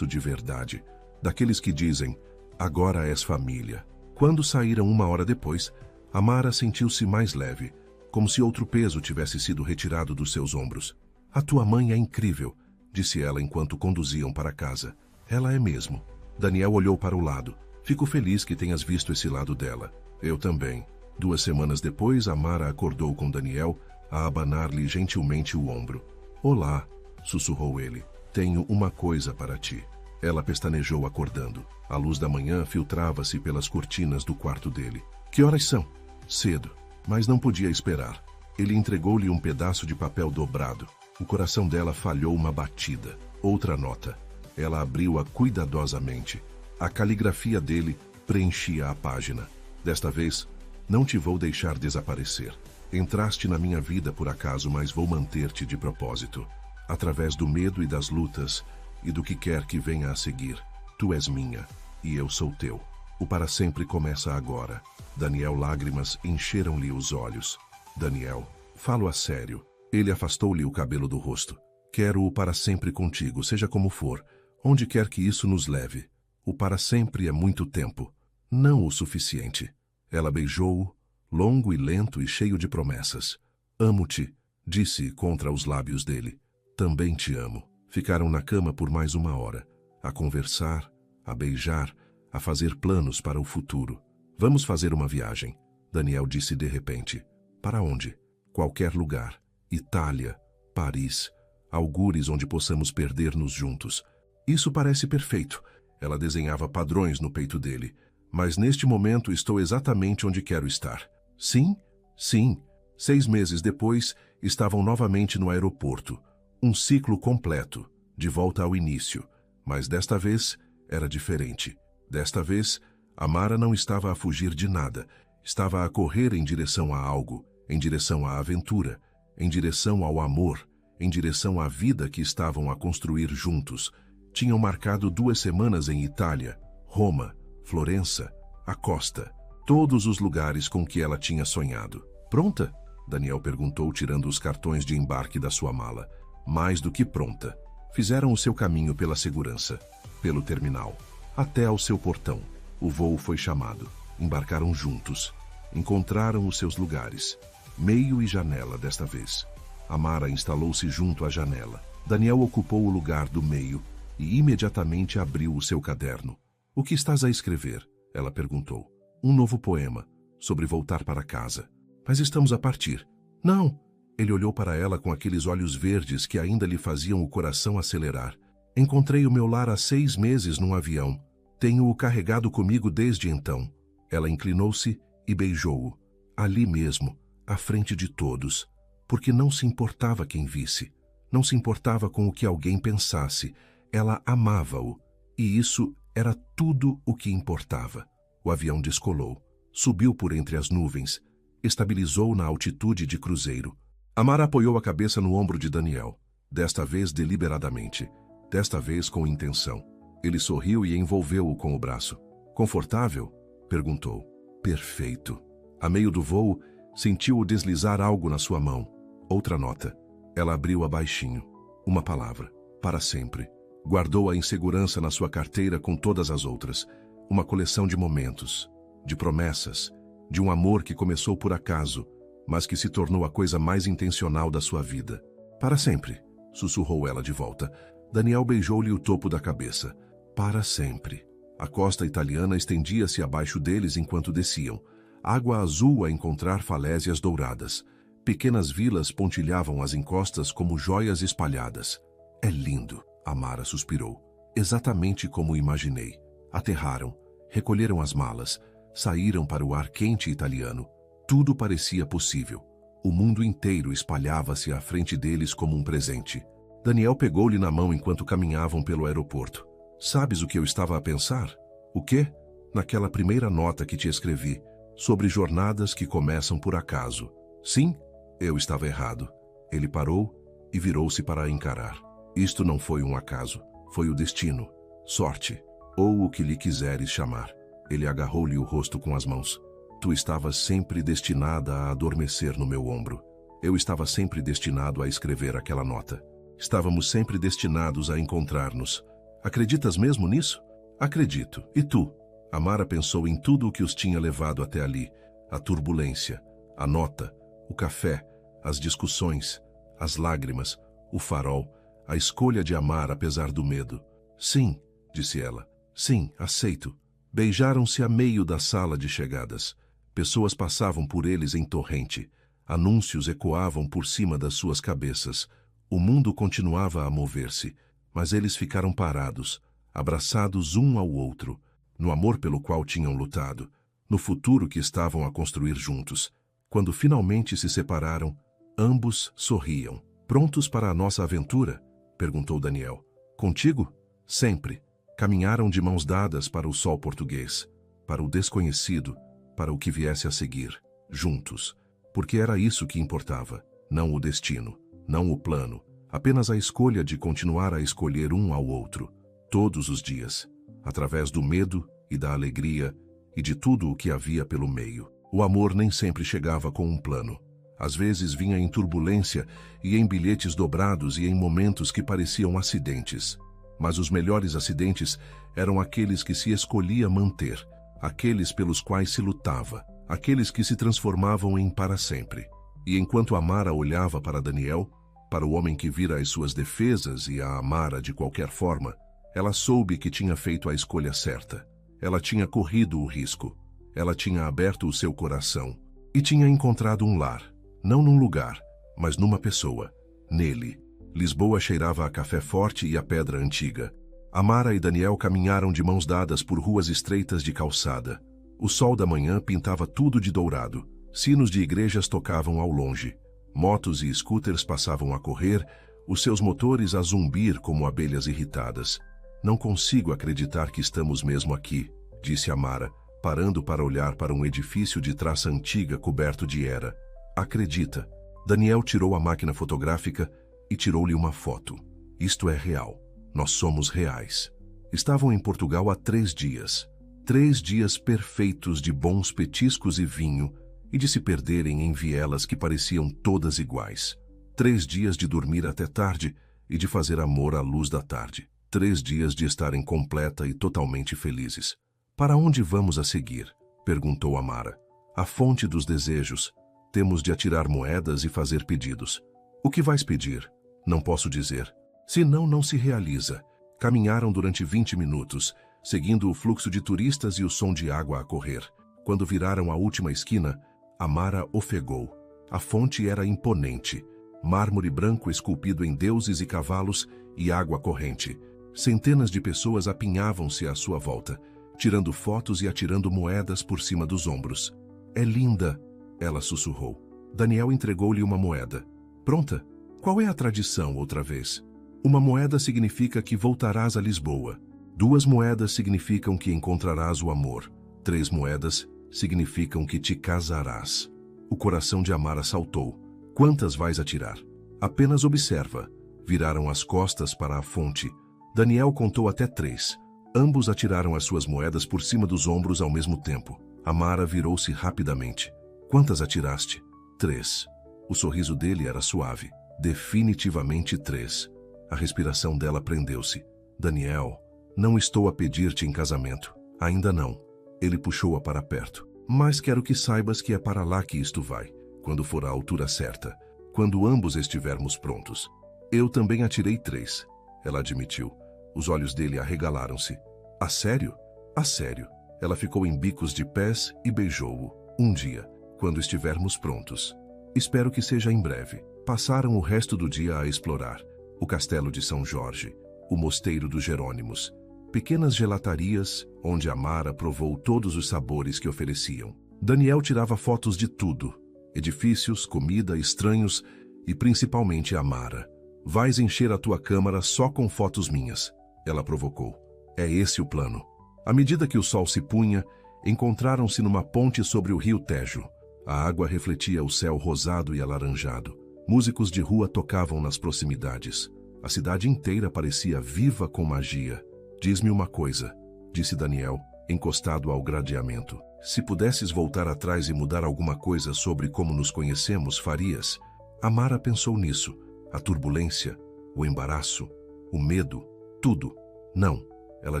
de verdade. Daqueles que dizem, agora és família. Quando saíram 1 hora depois, Amara sentiu-se mais leve, como se outro peso tivesse sido retirado dos seus ombros. A tua mãe é incrível, disse ela enquanto conduziam para casa. Ela é mesmo. Daniel olhou para o lado. Fico feliz que tenhas visto esse lado dela. Eu também. 2 semanas depois, Amara acordou com Daniel a abanar-lhe gentilmente o ombro. Olá, sussurrou ele. Tenho uma coisa para ti. Ela pestanejou acordando. A luz da manhã filtrava-se pelas cortinas do quarto dele. Que horas são? Cedo, mas não podia esperar. Ele entregou-lhe um pedaço de papel dobrado. O coração dela falhou uma batida. Outra nota. Ela abriu-a cuidadosamente. A caligrafia dele preenchia a página. Desta vez, não te vou deixar desaparecer. Entraste na minha vida por acaso, mas vou manter-te de propósito. Através do medo e das lutas, e do que quer que venha a seguir, tu és minha, e eu sou teu. O para sempre começa agora. Daniel, lágrimas encheram-lhe os olhos. Daniel, falo a sério. Ele afastou-lhe o cabelo do rosto. Quero o para sempre contigo, seja como for, onde quer que isso nos leve. O para sempre é muito tempo, não o suficiente. Ela beijou-o, longo e lento e cheio de promessas. Amo-te, disse contra os lábios dele. Também te amo. Ficaram na cama por mais 1 hora, a conversar, a beijar, a fazer planos para o futuro. Vamos fazer uma viagem, Daniel disse de repente. Para onde? Qualquer lugar. Itália, Paris, algures onde possamos perder-nos juntos. Isso parece perfeito. Ela desenhava padrões no peito dele. Mas neste momento estou exatamente onde quero estar. Sim? Sim. 6 meses depois, estavam novamente no aeroporto. Um ciclo completo, de volta ao início. Mas desta vez era diferente. Desta vez, Amara não estava a fugir de nada. Estava a correr em direção a algo, em direção à aventura, em direção ao amor, em direção à vida que estavam a construir juntos. Tinham marcado 2 semanas em Itália, Roma, Florença, a costa, todos os lugares com que ela tinha sonhado. Pronta? Daniel perguntou, tirando os cartões de embarque da sua mala. Mais do que pronta. Fizeram o seu caminho pela segurança, pelo terminal, até ao seu portão. O voo foi chamado. Embarcaram juntos. Encontraram os seus lugares. Meio e janela desta vez. Amara instalou-se junto à janela. Daniel ocupou o lugar do meio e imediatamente abriu o seu caderno. O que estás a escrever? Ela perguntou. Um novo poema, sobre voltar para casa. Mas estamos a partir. Não! Ele olhou para ela com aqueles olhos verdes que ainda lhe faziam o coração acelerar. Encontrei o meu lar há 6 meses num avião. Tenho-o carregado comigo desde então. Ela inclinou-se e beijou-o. Ali mesmo, à frente de todos. Porque não se importava quem visse. Não se importava com o que alguém pensasse. Ela amava-o. E isso era tudo o que importava. O avião descolou. Subiu por entre as nuvens. Estabilizou na altitude de cruzeiro. Amara apoiou a cabeça no ombro de Daniel. Desta vez deliberadamente. Desta vez com intenção. Ele sorriu e envolveu-o com o braço. Confortável? Perguntou. Perfeito. A meio do voo, sentiu-o deslizar algo na sua mão. Outra nota. Ela abriu-a baixinho. Uma palavra. Para sempre. Guardou-a em segurança na sua carteira com todas as outras. Uma coleção de momentos, de promessas, de um amor que começou por acaso, mas que se tornou a coisa mais intencional da sua vida. Para sempre, sussurrou ela de volta. Daniel beijou-lhe o topo da cabeça. Para sempre. A costa italiana estendia-se abaixo deles enquanto desciam. Água azul a encontrar falésias douradas. Pequenas vilas pontilhavam as encostas como joias espalhadas. É lindo, Amara suspirou. Exatamente como imaginei. Aterraram, recolheram as malas, saíram para o ar quente italiano. Tudo parecia possível. O mundo inteiro espalhava-se à frente deles como um presente. Daniel pegou-lhe na mão enquanto caminhavam pelo aeroporto. Sabes o que eu estava a pensar? O quê? Naquela primeira nota que te escrevi, sobre jornadas que começam por acaso. Sim, eu estava errado. Ele parou e virou-se para a encarar. Isto não foi um acaso, foi o destino, sorte, ou o que lhe quiseres chamar. Ele agarrou-lhe o rosto com as mãos. Tu estavas sempre destinada a adormecer no meu ombro. Eu estava sempre destinado a escrever aquela nota. Estávamos sempre destinados a encontrar-nos. Acreditas mesmo nisso? Acredito. E tu? Amara pensou em tudo o que os tinha levado até ali. A turbulência, a nota, o café, as discussões, as lágrimas, o farol, a escolha de amar apesar do medo. Sim, disse ela. Sim, aceito. Beijaram-se a meio da sala de chegadas. Pessoas passavam por eles em torrente. Anúncios ecoavam por cima das suas cabeças. O mundo continuava a mover-se, mas eles ficaram parados, abraçados um ao outro, no amor pelo qual tinham lutado, no futuro que estavam a construir juntos. Quando finalmente se separaram, ambos sorriam. Prontos para a nossa aventura? Perguntou Daniel. Contigo? Sempre. Caminharam de mãos dadas para o sol português, para o desconhecido, para o que viesse a seguir, juntos. Porque era isso que importava, não o destino, não o plano, apenas a escolha de continuar a escolher um ao outro, todos os dias, através do medo e da alegria e de tudo o que havia pelo meio. O amor nem sempre chegava com um plano. Às vezes vinha em turbulência e em bilhetes dobrados e em momentos que pareciam acidentes. Mas os melhores acidentes eram aqueles que se escolhia manter, aqueles pelos quais se lutava, aqueles que se transformavam em para sempre. E enquanto Amara olhava para Daniel, para o homem que vira as suas defesas e a amara de qualquer forma, ela soube que tinha feito a escolha certa. Ela tinha corrido o risco. Ela tinha aberto o seu coração e tinha encontrado um lar, não num lugar, mas numa pessoa, nele. Lisboa cheirava a café forte e a pedra antiga. Amara e Daniel caminharam de mãos dadas por ruas estreitas de calçada. O sol da manhã pintava tudo de dourado. Sinos de igrejas tocavam ao longe. Motos e scooters passavam a correr, os seus motores a zumbir como abelhas irritadas. Não consigo acreditar que estamos mesmo aqui, disse Amara, parando para olhar para um edifício de traça antiga coberto de era. Acredita. Daniel tirou a máquina fotográfica e tirou-lhe uma foto. Isto é real. Nós somos reais. Estavam em Portugal há 3 dias. 3 dias perfeitos de bons petiscos e vinho e de se perderem em vielas que pareciam todas iguais. 3 dias de dormir até tarde e de fazer amor à luz da tarde. 3 dias de estarem completa e totalmente felizes. Para onde vamos a seguir? Perguntou Amara. A fonte dos desejos. Temos de atirar moedas e fazer pedidos. O que vais pedir? Não posso dizer. Senão não se realiza. Caminharam durante 20 minutos, seguindo o fluxo de turistas e o som de água a correr. Quando viraram a última esquina, Amara ofegou. A fonte era imponente. Mármore branco esculpido em deuses e cavalos e água corrente. Centenas de pessoas apinhavam-se à sua volta, tirando fotos e atirando moedas por cima dos ombros. É linda, ela sussurrou. Daniel entregou-lhe uma moeda. Pronta? Qual é a tradição outra vez? Uma moeda significa que voltarás a Lisboa. 2 moedas significam que encontrarás o amor. 3 moedas significam que te casarás. O coração de Amara saltou. Quantas vais atirar? Apenas observa. Viraram as costas para a fonte. Daniel contou até 3. Ambos atiraram as suas moedas por cima dos ombros ao mesmo tempo. Amara virou-se rapidamente. Quantas atiraste? 3. O sorriso dele era suave. Definitivamente 3. A respiração dela prendeu-se. Daniel, não estou a pedir-te em casamento. Ainda não. Ele puxou-a para perto. Mas quero que saibas que é para lá que isto vai, quando for a altura certa, quando ambos estivermos prontos. Eu também atirei 3. Ela admitiu. Os olhos dele arregalaram-se. A sério? A sério. Ela ficou em bicos de pés e beijou-o. Um dia, quando estivermos prontos. Espero que seja em breve. Passaram o resto do dia a explorar. O castelo de São Jorge, o mosteiro dos Jerônimos, pequenas gelatarias onde Amara provou todos os sabores que ofereciam. Daniel tirava fotos de tudo. Edifícios, comida, estranhos e principalmente Amara. Vais encher a tua câmara só com fotos minhas, ela provocou. É esse o plano. À medida que o sol se punha, encontraram-se numa ponte sobre o rio Tejo. A água refletia o céu rosado e alaranjado. Músicos de rua tocavam nas proximidades. A cidade inteira parecia viva com magia. Diz-me uma coisa, disse Daniel, encostado ao gradeamento. Se pudesses voltar atrás e mudar alguma coisa sobre como nos conhecemos, farias? Amara pensou nisso. A turbulência, o embaraço, o medo, tudo. Não, ela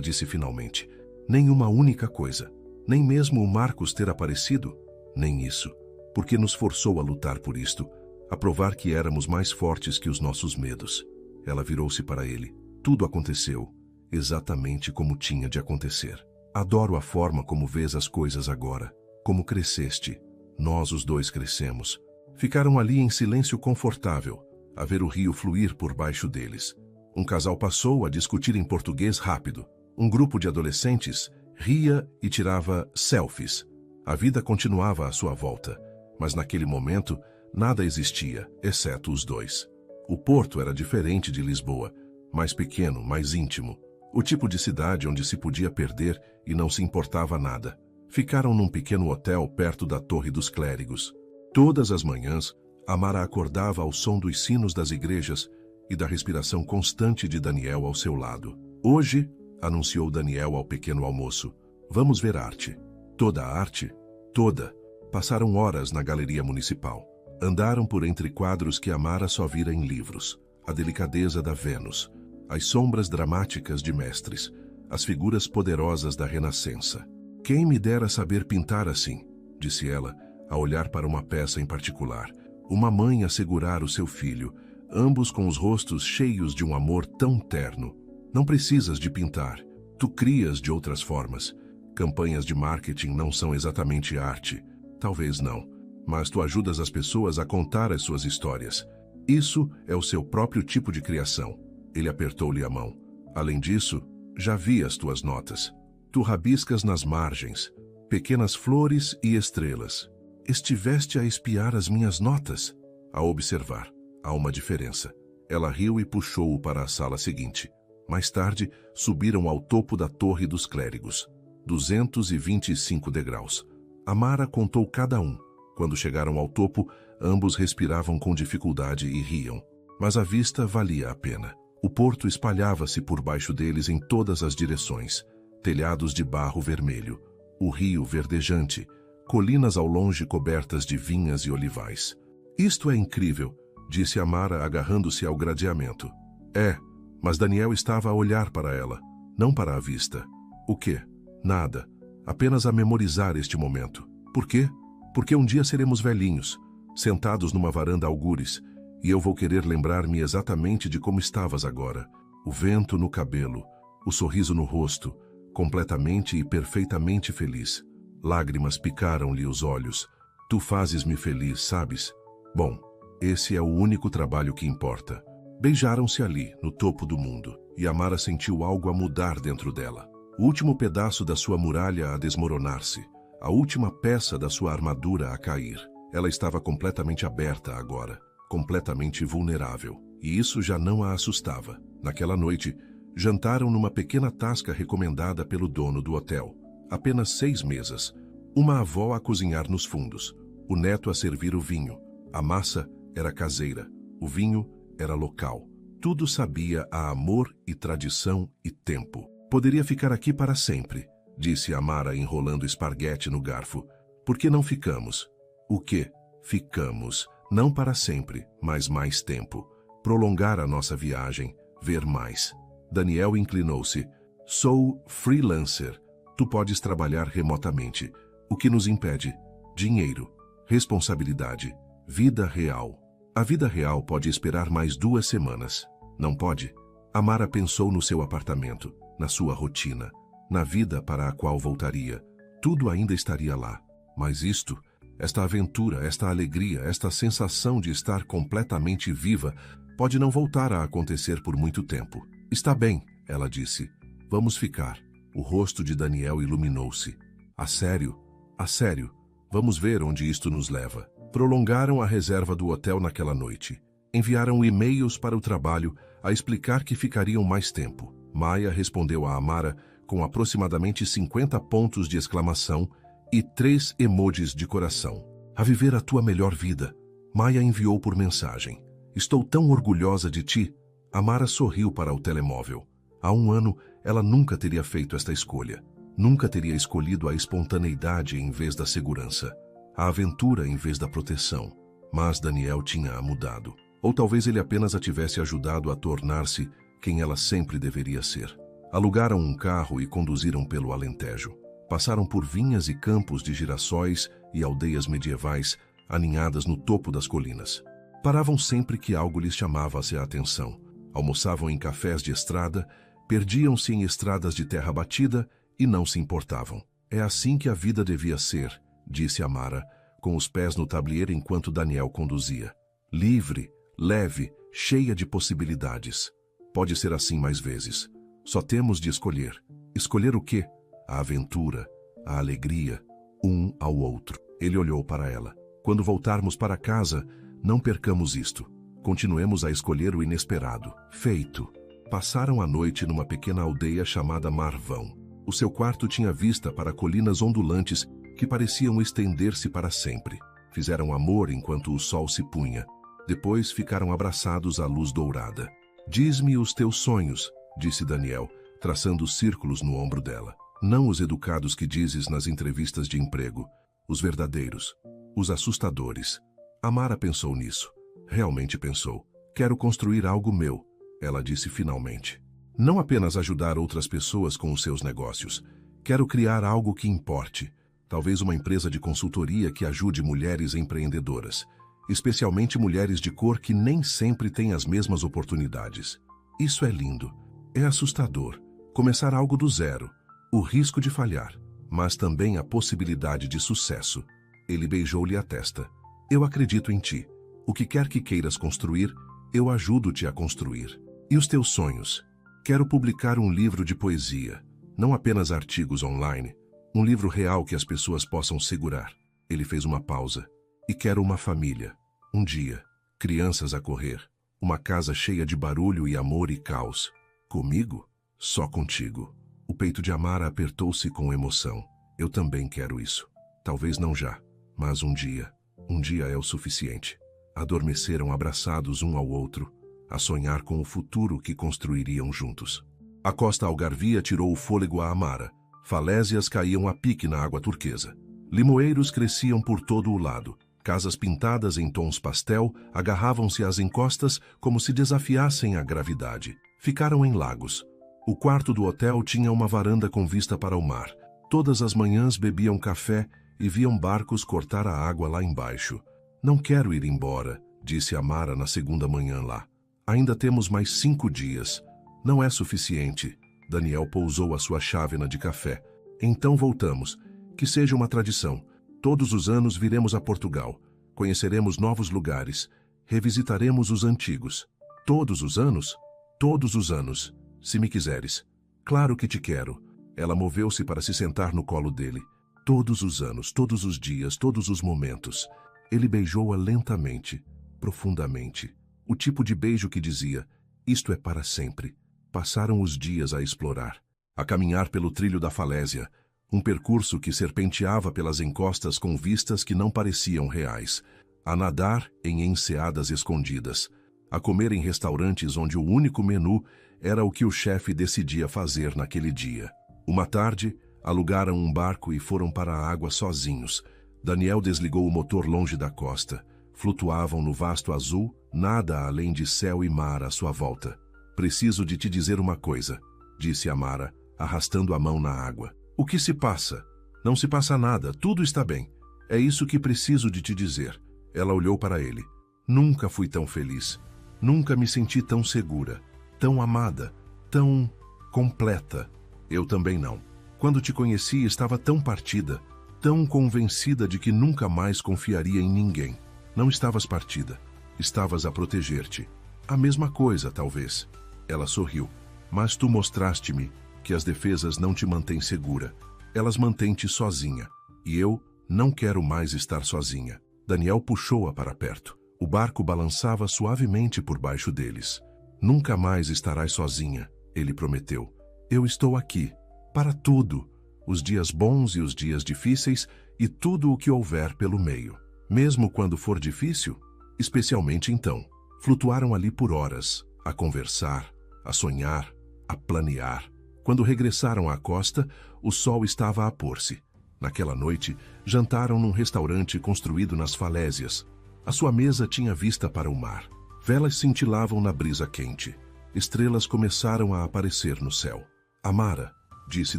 disse finalmente. Nem uma única coisa. Nem mesmo o Marcos ter aparecido? Nem isso. Porque nos forçou a lutar por isto, a provar que éramos mais fortes que os nossos medos. Ela virou-se para ele. Tudo aconteceu, exatamente como tinha de acontecer. Adoro a forma como vês as coisas agora, como cresceste. Nós os dois crescemos. Ficaram ali em silêncio confortável, a ver o rio fluir por baixo deles. Um casal passou a discutir em português rápido. Um grupo de adolescentes ria e tirava selfies. A vida continuava à sua volta, mas naquele momento nada existia, exceto os dois. O Porto era diferente de Lisboa, mais pequeno, mais íntimo. O tipo de cidade onde se podia perder e não se importava nada. Ficaram num pequeno hotel perto da Torre dos Clérigos. Todas as manhãs, Amara acordava ao som dos sinos das igrejas e da respiração constante de Daniel ao seu lado. Hoje, anunciou Daniel ao pequeno almoço, vamos ver arte. Toda a arte? Toda. Passaram horas na galeria municipal. Andaram por entre quadros que Amara só vira em livros. A delicadeza da Vênus, as sombras dramáticas de mestres, as figuras poderosas da Renascença. Quem me dera saber pintar assim, disse ela, a olhar para uma peça em particular. Uma mãe a segurar o seu filho, ambos com os rostos cheios de um amor tão terno. Não precisas de pintar, tu crias de outras formas. Campanhas de marketing não são exatamente arte. Talvez não, mas tu ajudas as pessoas a contar as suas histórias. Isso é o seu próprio tipo de criação. Ele apertou-lhe a mão. Além disso, já vi as tuas notas. Tu rabiscas nas margens, pequenas flores e estrelas. Estiveste a espiar as minhas notas? A observar. Há uma diferença. Ela riu e puxou-o para a sala seguinte. Mais tarde, subiram ao topo da Torre dos Clérigos. 225 degraus. Amara contou cada um. Quando chegaram ao topo, ambos respiravam com dificuldade e riam. Mas a vista valia a pena. O porto espalhava-se por baixo deles em todas as direções. Telhados de barro vermelho, o rio verdejante, colinas ao longe cobertas de vinhas e olivais. Isto é incrível, disse Amara agarrando-se ao gradeamento. É, mas Daniel estava a olhar para ela, não para a vista. O quê? Nada. Apenas a memorizar este momento. Por quê? Porque um dia seremos velhinhos, sentados numa varanda algures, e eu vou querer lembrar-me exatamente de como estavas agora. O vento no cabelo, o sorriso no rosto, completamente e perfeitamente feliz. Lágrimas picaram-lhe os olhos. Tu fazes-me feliz, sabes? Bom, esse é o único trabalho que importa. Beijaram-se ali, no topo do mundo, e Amara sentiu algo a mudar dentro dela. O último pedaço da sua muralha a desmoronar-se, a última peça da sua armadura a cair. Ela estava completamente aberta agora, completamente vulnerável, e isso já não a assustava. Naquela noite, jantaram numa pequena tasca recomendada pelo dono do hotel. Apenas 6 mesas, uma avó a cozinhar nos fundos, o neto a servir o vinho. A massa era caseira, o vinho era local. Tudo sabia a amor e tradição e tempo. Poderia ficar aqui para sempre, disse Amara enrolando esparguete no garfo. Por que não ficamos? O quê? Ficamos. Não para sempre, mas mais tempo. Prolongar a nossa viagem, ver mais. Daniel inclinou-se. Sou freelancer. Tu podes trabalhar remotamente. O que nos impede? Dinheiro, responsabilidade, vida real. A vida real pode esperar mais 2 semanas. Não pode? Amara pensou no seu apartamento, na sua rotina, na vida para a qual voltaria. Tudo ainda estaria lá. Mas isto, esta aventura, esta alegria, esta sensação de estar completamente viva, pode não voltar a acontecer por muito tempo. Está bem, ela disse. Vamos ficar. O rosto de Daniel iluminou-se. A sério? A sério. Vamos ver onde isto nos leva. Prolongaram a reserva do hotel naquela noite. Enviaram e-mails para o trabalho a explicar que ficariam mais tempo. Maia respondeu a Amara com aproximadamente 50 pontos de exclamação e 3 emojis de coração. A viver a tua melhor vida. Maia enviou por mensagem. Estou tão orgulhosa de ti. Amara sorriu para o telemóvel. Há 1 ano, ela nunca teria feito esta escolha. Nunca teria escolhido a espontaneidade em vez da segurança. A aventura em vez da proteção. Mas Daniel tinha-a mudado. Ou talvez ele apenas a tivesse ajudado a tornar-se quem ela sempre deveria ser. Alugaram um carro e conduziram pelo Alentejo. Passaram por vinhas e campos de girassóis e aldeias medievais aninhadas no topo das colinas. Paravam sempre que algo lhes chamava a atenção. Almoçavam em cafés de estrada, perdiam-se em estradas de terra batida e não se importavam. É assim que a vida devia ser, disse Amara, com os pés no tablier enquanto Daniel conduzia. Livre, leve, cheia de possibilidades. Pode ser assim mais vezes. Só temos de escolher. Escolher o quê? A aventura, a alegria, um ao outro. Ele olhou para ela. Quando voltarmos para casa, não percamos isto. Continuemos a escolher o inesperado. Feito. Passaram a noite numa pequena aldeia chamada Marvão. O seu quarto tinha vista para colinas ondulantes que pareciam estender-se para sempre. Fizeram amor enquanto o sol se punha. Depois ficaram abraçados à luz dourada. Diz-me os teus sonhos, disse Daniel, traçando círculos no ombro dela. Não os educados que dizes nas entrevistas de emprego. Os verdadeiros. Os assustadores. Amara pensou nisso. Realmente pensou. Quero construir algo meu, ela disse finalmente. Não apenas ajudar outras pessoas com os seus negócios. Quero criar algo que importe. Talvez uma empresa de consultoria que ajude mulheres empreendedoras. Especialmente mulheres de cor que nem sempre têm as mesmas oportunidades. Isso é lindo. É assustador. Começar algo do zero. O risco de falhar, mas também a possibilidade de sucesso. Ele beijou-lhe a testa. Eu acredito em ti. O que quer que queiras construir, eu ajudo-te a construir. E os teus sonhos? Quero publicar um livro de poesia, não apenas artigos online. Um livro real que as pessoas possam segurar. Ele fez uma pausa. E quero uma família. Um dia. Crianças a correr. Uma casa cheia de barulho e amor e caos. Comigo? Só contigo. O peito de Amara apertou-se com emoção. Eu também quero isso. Talvez não já, mas um dia. Um dia é o suficiente. Adormeceram abraçados um ao outro, a sonhar com o futuro que construiriam juntos. A costa algarvia tirou o fôlego a Amara. Falésias caíam a pique na água turquesa. Limoeiros cresciam por todo o lado. Casas pintadas em tons pastel agarravam-se às encostas como se desafiassem a gravidade. Ficaram em Lagos. O quarto do hotel tinha uma varanda com vista para o mar. Todas as manhãs bebiam café e viam barcos cortar a água lá embaixo. Não quero ir embora, disse Amara na segunda manhã lá. Ainda temos mais 5 dias. Não é suficiente. Daniel pousou a sua chávena de café. Então voltamos. Que seja uma tradição. Todos os anos viremos a Portugal. Conheceremos novos lugares. Revisitaremos os antigos. Todos os anos? Todos os anos. Se me quiseres. Claro que te quero. Ela moveu-se para se sentar no colo dele. Todos os anos, todos os dias, todos os momentos. Ele beijou-a lentamente, profundamente. O tipo de beijo que dizia, isto é para sempre. Passaram os dias a explorar, a caminhar pelo trilho da falésia, um percurso que serpenteava pelas encostas com vistas que não pareciam reais, a nadar em enseadas escondidas, a comer em restaurantes onde o único menu era o que o chefe decidia fazer naquele dia. Uma tarde, alugaram um barco e foram para a água sozinhos. Daniel desligou o motor longe da costa. Flutuavam no vasto azul, nada além de céu e mar à sua volta. Preciso de te dizer uma coisa, disse Amara, arrastando a mão na água. O que se passa? Não se passa nada, tudo está bem. É isso que preciso de te dizer. Ela olhou para ele. Nunca fui tão feliz. Nunca me senti tão segura, tão amada, tão completa. Eu também não. Quando te conheci, estava tão partida, tão convencida de que nunca mais confiaria em ninguém. Não estavas partida. Estavas a proteger-te. A mesma coisa, talvez. Ela sorriu. Mas tu mostraste-me que as defesas não te mantêm segura. Elas mantêm-te sozinha. E eu não quero mais estar sozinha. Daniel puxou-a para perto. O barco balançava suavemente por baixo deles. Nunca mais estarás sozinha, ele prometeu. Eu estou aqui, para tudo, os dias bons e os dias difíceis e tudo o que houver pelo meio. Mesmo quando for difícil, especialmente então. Flutuaram ali por horas, a conversar, a sonhar, a planear. Quando regressaram à costa, o sol estava a pôr-se. Naquela noite, jantaram num restaurante construído nas falésias. A sua mesa tinha vista para o mar. Velas cintilavam na brisa quente. Estrelas começaram a aparecer no céu. Amara, disse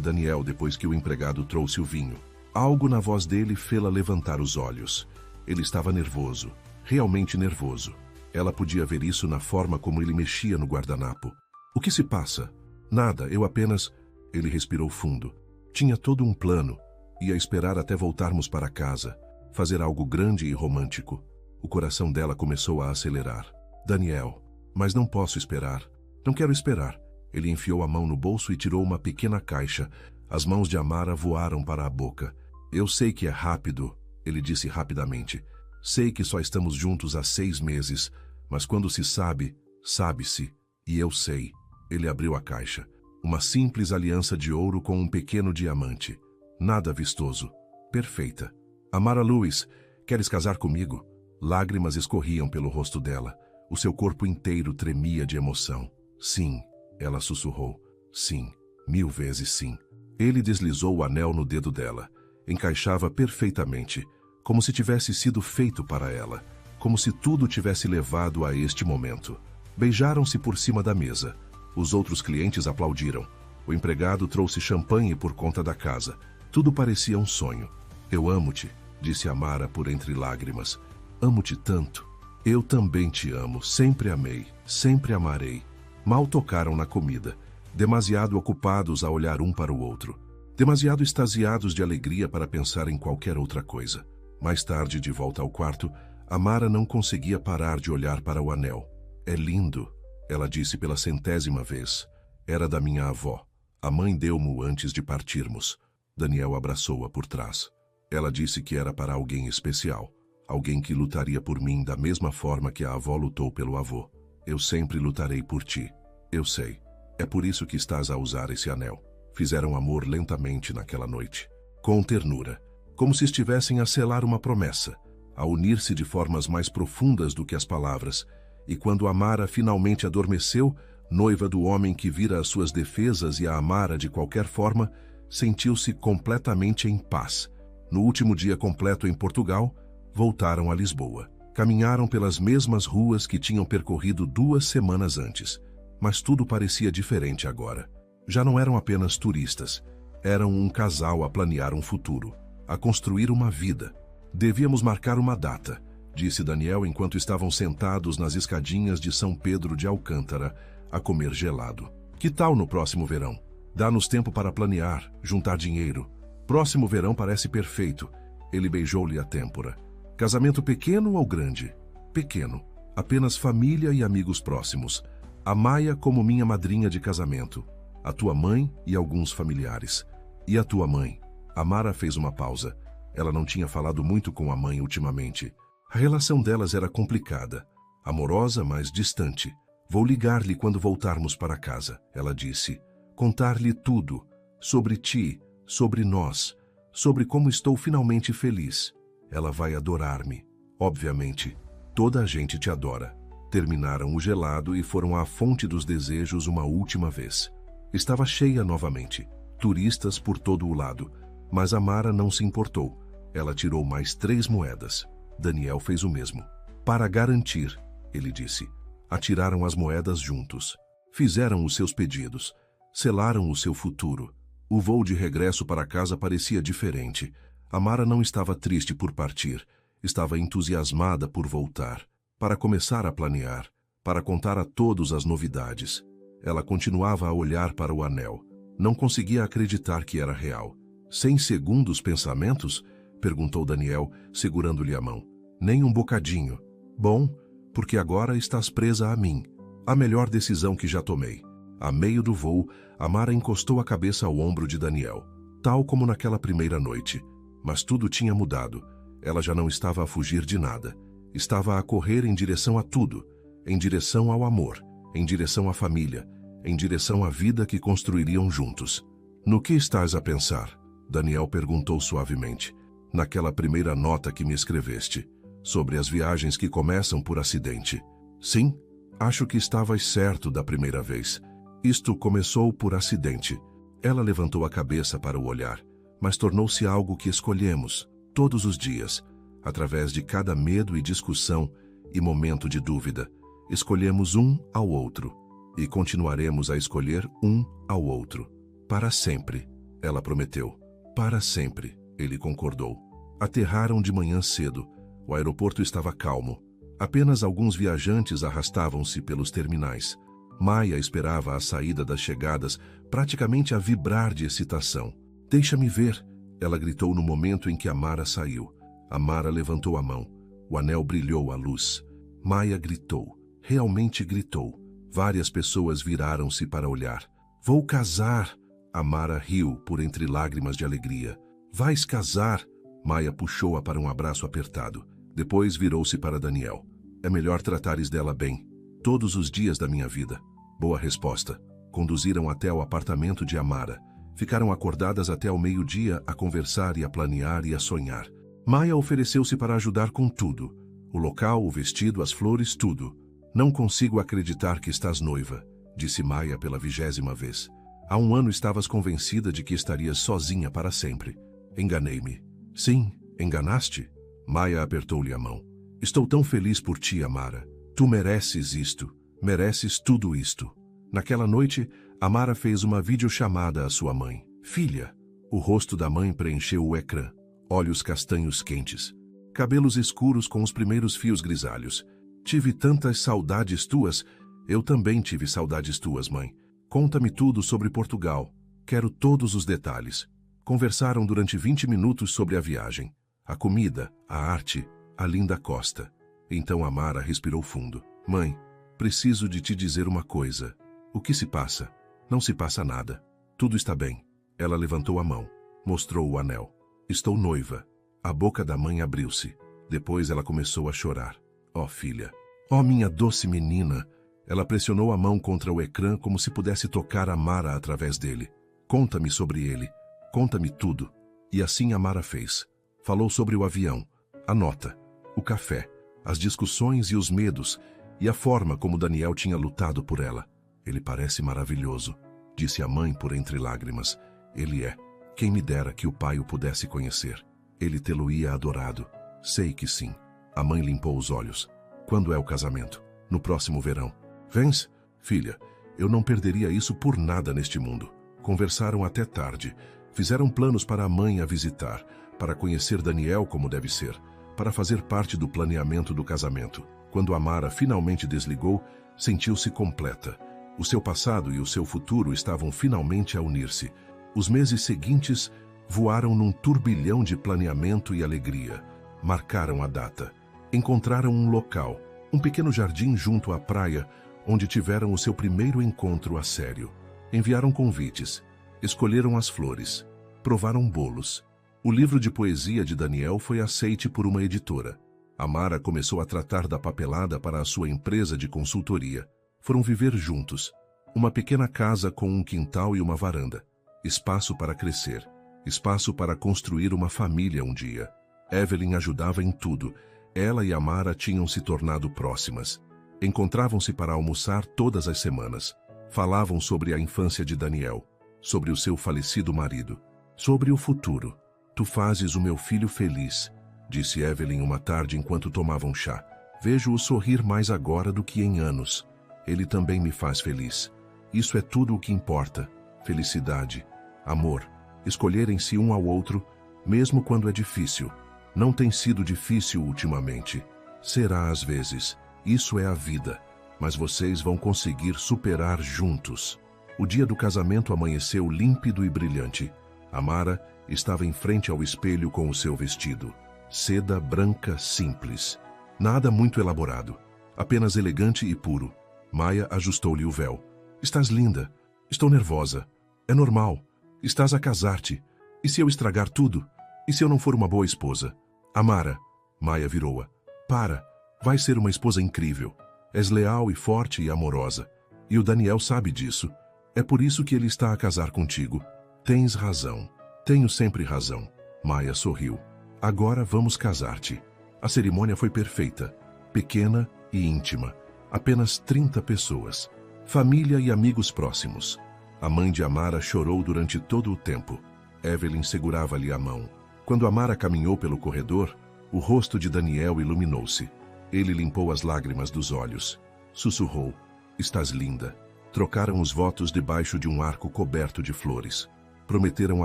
Daniel depois que o empregado trouxe o vinho. Algo na voz dele fê-la levantar os olhos. Ele estava nervoso, realmente nervoso. Ela podia ver isso na forma como ele mexia no guardanapo. O que se passa? Nada, eu apenas... Ele respirou fundo. Tinha todo um plano. Ia esperar até voltarmos para casa. Fazer algo grande e romântico. O coração dela começou a acelerar. Daniel, mas não posso esperar. Não quero esperar. Ele enfiou a mão no bolso e tirou uma pequena caixa. As mãos de Amara voaram para a boca. Eu sei que é rápido, ele disse rapidamente. Sei que só estamos juntos há 6 meses, mas quando se sabe, sabe-se. E eu sei. Ele abriu a caixa. Uma simples aliança de ouro com um pequeno diamante. Nada vistoso. Perfeita. Amara Lewis, queres casar comigo? Lágrimas escorriam pelo rosto dela. O seu corpo inteiro tremia de emoção. Sim, ela sussurrou. Sim, 1000 vezes sim. Ele deslizou o anel no dedo dela. Encaixava perfeitamente, como se tivesse sido feito para ela, como se tudo tivesse levado a este momento. Beijaram-se por cima da mesa. Os outros clientes aplaudiram. O empregado trouxe champanhe por conta da casa. Tudo parecia um sonho. Eu amo-te, disse Amara por entre lágrimas. Amo-te tanto. Eu também te amo, sempre amei, sempre amarei. Mal tocaram na comida, demasiado ocupados a olhar um para o outro. Demasiado extasiados de alegria para pensar em qualquer outra coisa. Mais tarde, de volta ao quarto, Amara não conseguia parar de olhar para o anel. É lindo, ela disse pela 100ª vez. Era da minha avó. A mãe deu-mo antes de partirmos. Daniel abraçou-a por trás. Ela disse que era para alguém especial. Alguém que lutaria por mim da mesma forma que a avó lutou pelo avô. Eu sempre lutarei por ti. Eu sei. É por isso que estás a usar esse anel. Fizeram amor lentamente naquela noite. Com ternura. Como se estivessem a selar uma promessa. A unir-se de formas mais profundas do que as palavras. E quando Amara finalmente adormeceu, noiva do homem que vira as suas defesas e a amara de qualquer forma, sentiu-se completamente em paz. No último dia completo em Portugal, voltaram a Lisboa. Caminharam pelas mesmas ruas que tinham percorrido 2 semanas antes. Mas tudo parecia diferente agora. Já não eram apenas turistas. Eram um casal a planear um futuro, a construir uma vida. Devíamos marcar uma data, disse Daniel enquanto estavam sentados nas escadinhas de São Pedro de Alcântara, a comer gelado. Que tal no próximo verão? Dá-nos tempo para planear, juntar dinheiro. Próximo verão parece perfeito. Ele beijou-lhe a têmpora. Casamento pequeno ou grande? Pequeno. Apenas família e amigos próximos. A Maia como minha madrinha de casamento. A tua mãe e alguns familiares. E a tua mãe? Amara fez uma pausa. Ela não tinha falado muito com a mãe ultimamente. A relação delas era complicada. Amorosa, mas distante. Vou ligar-lhe quando voltarmos para casa, ela disse. Contar-lhe tudo. Sobre ti, sobre nós. Sobre como estou finalmente feliz. Ela vai adorar-me. Obviamente, toda a gente te adora. Terminaram o gelado e foram à fonte dos desejos uma última vez. Estava cheia novamente. Turistas por todo o lado. Mas Amara não se importou. Ela tirou mais 3 moedas. Daniel fez o mesmo. Para garantir, ele disse. Atiraram as moedas juntos. Fizeram os seus pedidos. Selaram o seu futuro. O voo de regresso para casa parecia diferente. Amara não estava triste por partir. Estava entusiasmada por voltar. Para começar a planear. Para contar a todos as novidades. Ela continuava a olhar para o anel. Não conseguia acreditar que era real. 100 segundos pensamentos? Perguntou Daniel, segurando-lhe a mão. Nem um bocadinho. Bom, porque agora estás presa a mim. A melhor decisão que já tomei. A meio do voo, Amara encostou a cabeça ao ombro de Daniel. Tal como naquela primeira noite. Mas tudo tinha mudado. Ela já não estava a fugir de nada. Estava a correr em direção a tudo. Em direção ao amor. Em direção à família. Em direção à vida que construiriam juntos. No que estás a pensar? Daniel perguntou suavemente. Naquela primeira nota que me escreveste. Sobre as viagens que começam por acidente. Sim, acho que estavas certo da primeira vez. Isto começou por acidente. Ela levantou a cabeça para o olhar, mas tornou-se algo que escolhemos, todos os dias, através de cada medo e discussão e momento de dúvida. Escolhemos um ao outro, e continuaremos a escolher um ao outro. Para sempre, ela prometeu. Para sempre, ele concordou. Aterraram de manhã cedo. O aeroporto estava calmo. Apenas alguns viajantes arrastavam-se pelos terminais. Maia esperava a saída das chegadas, praticamente a vibrar de excitação. Deixa-me ver, ela gritou no momento em que Amara saiu. Amara levantou a mão. O anel brilhou à luz. Maia gritou. Realmente gritou. Várias pessoas viraram-se para olhar. Vou casar! Amara riu por entre lágrimas de alegria. Vais casar? Maia puxou-a para um abraço apertado. Depois virou-se para Daniel. É melhor tratares dela bem. Todos os dias da minha vida. Boa resposta. Conduziram até o apartamento de Amara. Ficaram acordadas até o meio-dia a conversar e a planear e a sonhar. Maia ofereceu-se para ajudar com tudo. O local, o vestido, as flores, tudo. Não consigo acreditar que estás noiva, disse Maia pela 20ª vez. Há um ano estavas convencida de que estarias sozinha para sempre. Enganei-me. Sim, enganaste? Maia apertou-lhe a mão. Estou tão feliz por ti, Amara. Tu mereces isto. Mereces tudo isto. Naquela noite, Amara fez uma videochamada à sua mãe. Filha. O rosto da mãe preencheu o ecrã. Olhos castanhos quentes. Cabelos escuros com os primeiros fios grisalhos. Tive tantas saudades tuas. Eu também tive saudades tuas, mãe. Conta-me tudo sobre Portugal. Quero todos os detalhes. Conversaram durante 20 minutos sobre a viagem, a comida, a arte, a linda costa. Então Amara respirou fundo. Mãe, preciso de te dizer uma coisa. O que se passa? Não se passa nada. Tudo está bem. Ela levantou a mão. Mostrou o anel. Estou noiva. A boca da mãe abriu-se. Depois ela começou a chorar. Oh, filha. Oh, minha doce menina. Ela pressionou a mão contra o ecrã como se pudesse tocar Amara através dele. Conta-me sobre ele. Conta-me tudo. E assim Amara fez. Falou sobre o avião, a nota, o café, as discussões e os medos, e a forma como Daniel tinha lutado por ela. Ele parece maravilhoso, disse a mãe por entre lágrimas. Ele é. Quem me dera que o pai o pudesse conhecer. Ele tê-lo-ia adorado. Sei que sim. A mãe limpou os olhos. Quando é o casamento? No próximo verão. Vens? Filha, eu não perderia isso por nada neste mundo. Conversaram até tarde. Fizeram planos para a mãe a visitar, para conhecer Daniel como deve ser, para fazer parte do planeamento do casamento. Quando Amara finalmente desligou, sentiu-se completa. O seu passado e o seu futuro estavam finalmente a unir-se. Os meses seguintes voaram num turbilhão de planeamento e alegria. Marcaram a data. Encontraram um local, um pequeno jardim junto à praia, onde tiveram o seu primeiro encontro a sério. Enviaram convites. Escolheram as flores. Provaram bolos. O livro de poesia de Daniel foi aceite por uma editora. Amara começou a tratar da papelada para a sua empresa de consultoria. Foram viver juntos. Uma pequena casa com um quintal e uma varanda. Espaço para crescer. Espaço para construir uma família um dia. Evelyn ajudava em tudo. Ela e Amara tinham se tornado próximas. Encontravam-se para almoçar todas as semanas. Falavam sobre a infância de Daniel, sobre o seu falecido marido, sobre o futuro. Tu fazes o meu filho feliz, disse Evelyn uma tarde enquanto tomavam chá. Vejo-o sorrir mais agora do que em anos. Ele também me faz feliz. Isso é tudo o que importa. Felicidade, amor, escolherem-se um ao outro, mesmo quando é difícil. Não tem sido difícil ultimamente. Será às vezes. Isso é a vida. Mas vocês vão conseguir superar juntos. O dia do casamento amanheceu límpido e brilhante. Amara estava em frente ao espelho com o seu vestido. Seda branca simples. Nada muito elaborado. Apenas elegante e puro. Maia ajustou-lhe o véu. Estás linda. Estou nervosa. É normal. Estás a casar-te. E se eu estragar tudo? E se eu não for uma boa esposa? Amara. Maia virou-a. Para. Vai ser uma esposa incrível. És leal e forte e amorosa. E o Daniel sabe disso. É por isso que ele está a casar contigo. Tens razão. Tenho sempre razão. Maia sorriu. Agora vamos casar-te. A cerimônia foi perfeita. Pequena e íntima. Apenas 30 pessoas. Família e amigos próximos. A mãe de Amara chorou durante todo o tempo. Evelyn segurava-lhe a mão. Quando Amara caminhou pelo corredor, o rosto de Daniel iluminou-se. Ele limpou as lágrimas dos olhos. Sussurrou. Estás linda. Trocaram os votos debaixo de um arco coberto de flores. Prometeram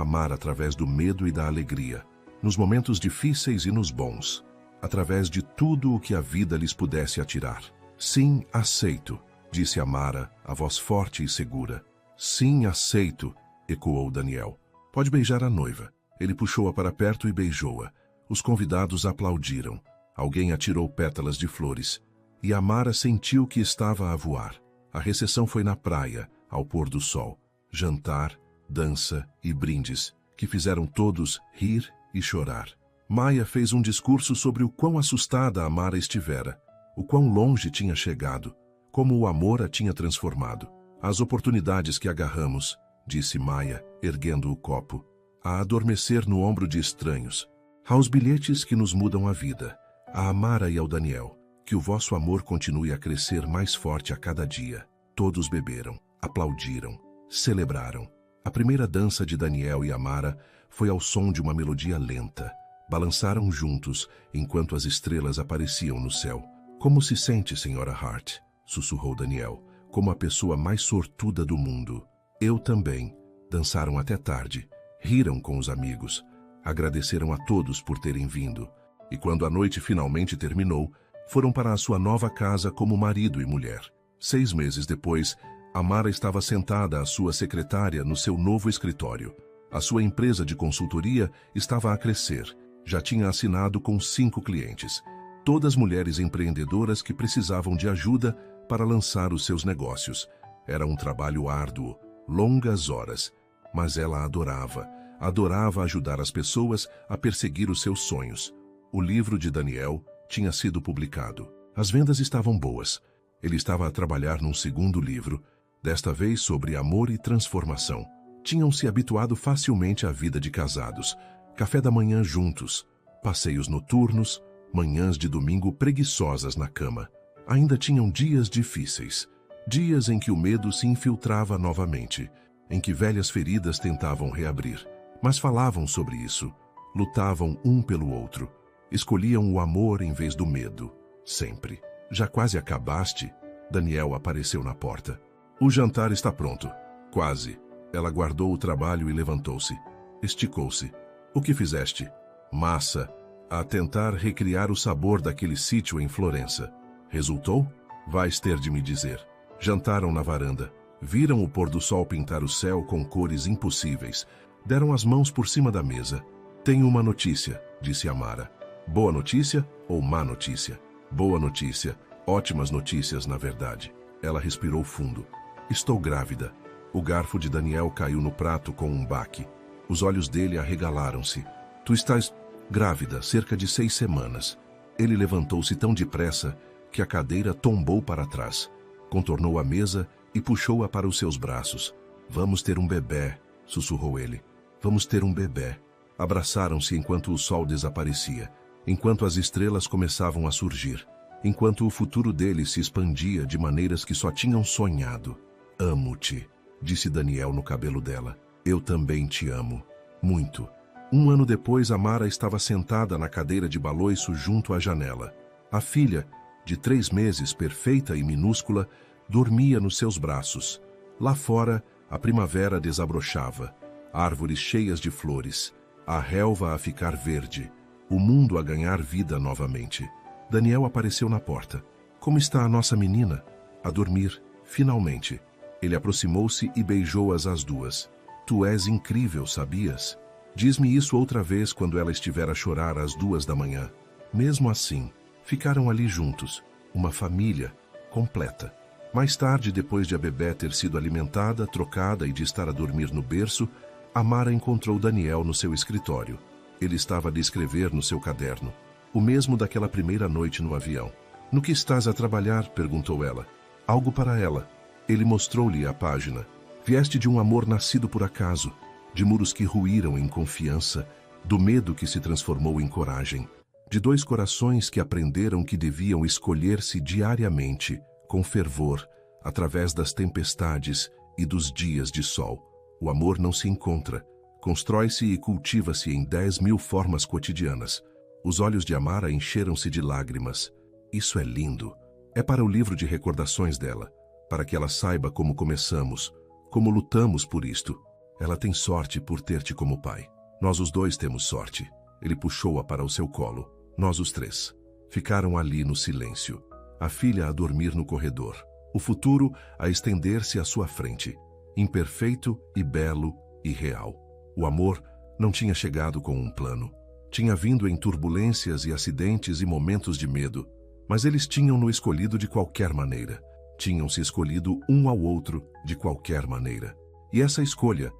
amar através do medo e da alegria. Nos momentos difíceis e nos bons. Através de tudo o que a vida lhes pudesse atirar. Sim, aceito, disse Amara, a voz forte e segura. Sim, aceito, ecoou Daniel. Pode beijar a noiva. Ele puxou-a para perto e beijou-a. Os convidados aplaudiram. Alguém atirou pétalas de flores. E Amara sentiu que estava a voar. A recepção foi na praia, ao pôr do sol. Jantar, dança e brindes, que fizeram todos rir e chorar. Maia fez um discurso sobre o quão assustada Amara estivera, o quão longe tinha chegado, como o amor a tinha transformado. As oportunidades que agarramos, disse Maia, erguendo o copo, a adormecer no ombro de estranhos, aos bilhetes que nos mudam a vida, a Amara e ao Daniel, que o vosso amor continue a crescer mais forte a cada dia. Todos beberam, aplaudiram, celebraram. A primeira dança de Daniel e Amara foi ao som de uma melodia lenta. Balançaram juntos enquanto as estrelas apareciam no céu. Como se sente, senhora Hart? Sussurrou Daniel, como a pessoa mais sortuda do mundo. Eu também. Dançaram até tarde, riram com os amigos, agradeceram a todos por terem vindo. E quando a noite finalmente terminou, foram para a sua nova casa como marido e mulher. 6 meses depois, Amara estava sentada à sua secretária no seu novo escritório. A sua empresa de consultoria estava a crescer. Já tinha assinado com 5 clientes. Todas mulheres empreendedoras que precisavam de ajuda para lançar os seus negócios. Era um trabalho árduo, longas horas. Mas ela adorava ajudar as pessoas a perseguir os seus sonhos. O livro de Daniel tinha sido publicado. As vendas estavam boas. Ele estava a trabalhar num segundo livro, desta vez sobre amor e transformação. Tinham se habituado facilmente à vida de casados. Café da manhã juntos, passeios noturnos, manhãs de domingo preguiçosas na cama. Ainda tinham dias difíceis, dias em que o medo se infiltrava novamente, em que velhas feridas tentavam reabrir. Mas falavam sobre isso, lutavam um pelo outro, escolhiam o amor em vez do medo, sempre. Já quase acabaste? Daniel apareceu na porta. O jantar está pronto. Quase. Ela guardou o trabalho e levantou-se. Esticou-se. O que fizeste? Massa. A tentar recriar o sabor daquele sítio em Florença. Resultou? Vais ter de me dizer. Jantaram na varanda. Viram o pôr do sol pintar o céu com cores impossíveis. Deram as mãos por cima da mesa. Tenho uma notícia, disse Amara. Boa notícia ou má notícia? Boa notícia. Ótimas notícias, na verdade. Ela respirou fundo. Estou grávida. O garfo de Daniel caiu no prato com um baque. Os olhos dele arregalaram-se. Tu estás grávida, cerca de 6 semanas. Ele levantou-se tão depressa que a cadeira tombou para trás. Contornou a mesa e puxou-a para os seus braços. Vamos ter um bebê, sussurrou ele. Vamos ter um bebê. Abraçaram-se enquanto o sol desaparecia, enquanto as estrelas começavam a surgir, enquanto o futuro deles se expandia de maneiras que só tinham sonhado. Amo-te, disse Daniel no cabelo dela. Eu também te amo. Muito. 1 ano depois, Amara estava sentada na cadeira de balanço junto à janela. A filha, de 3 meses, perfeita e minúscula, dormia nos seus braços. Lá fora, a primavera desabrochava. Árvores cheias de flores. A relva a ficar verde. O mundo a ganhar vida novamente. Daniel apareceu na porta. Como está a nossa menina? A dormir, finalmente. Ele aproximou-se e beijou-as as duas. Tu és incrível, sabias? Diz-me isso outra vez quando ela estiver a chorar às 2 da manhã. Mesmo assim, ficaram ali juntos, uma família completa. Mais tarde, depois de a bebé ter sido alimentada, trocada e de estar a dormir no berço, Amara encontrou Daniel no seu escritório. Ele estava a escrever no seu caderno, o mesmo daquela primeira noite no avião. No que estás a trabalhar? Perguntou ela. Algo para ela. Ele mostrou-lhe a página. Vieste de um amor nascido por acaso, de muros que ruíram em confiança, do medo que se transformou em coragem, de 2 corações que aprenderam que deviam escolher-se diariamente, com fervor, através das tempestades e dos dias de sol. O amor não se encontra, constrói-se e cultiva-se em 10.000 formas cotidianas. Os olhos de Amara encheram-se de lágrimas. Isso é lindo. É para o livro de recordações dela, para que ela saiba como começamos, como lutamos por isto. Ela tem sorte por ter-te como pai. Nós os 2 temos sorte. Ele puxou-a para o seu colo. Nós os 3. Ficaram ali no silêncio. A filha a dormir no corredor. O futuro a estender-se à sua frente. Imperfeito e belo e real. O amor não tinha chegado com um plano. Tinha vindo em turbulências e acidentes e momentos de medo. Mas eles tinham-no escolhido de qualquer maneira. Tinham se escolhido um ao outro de qualquer maneira. E essa escolha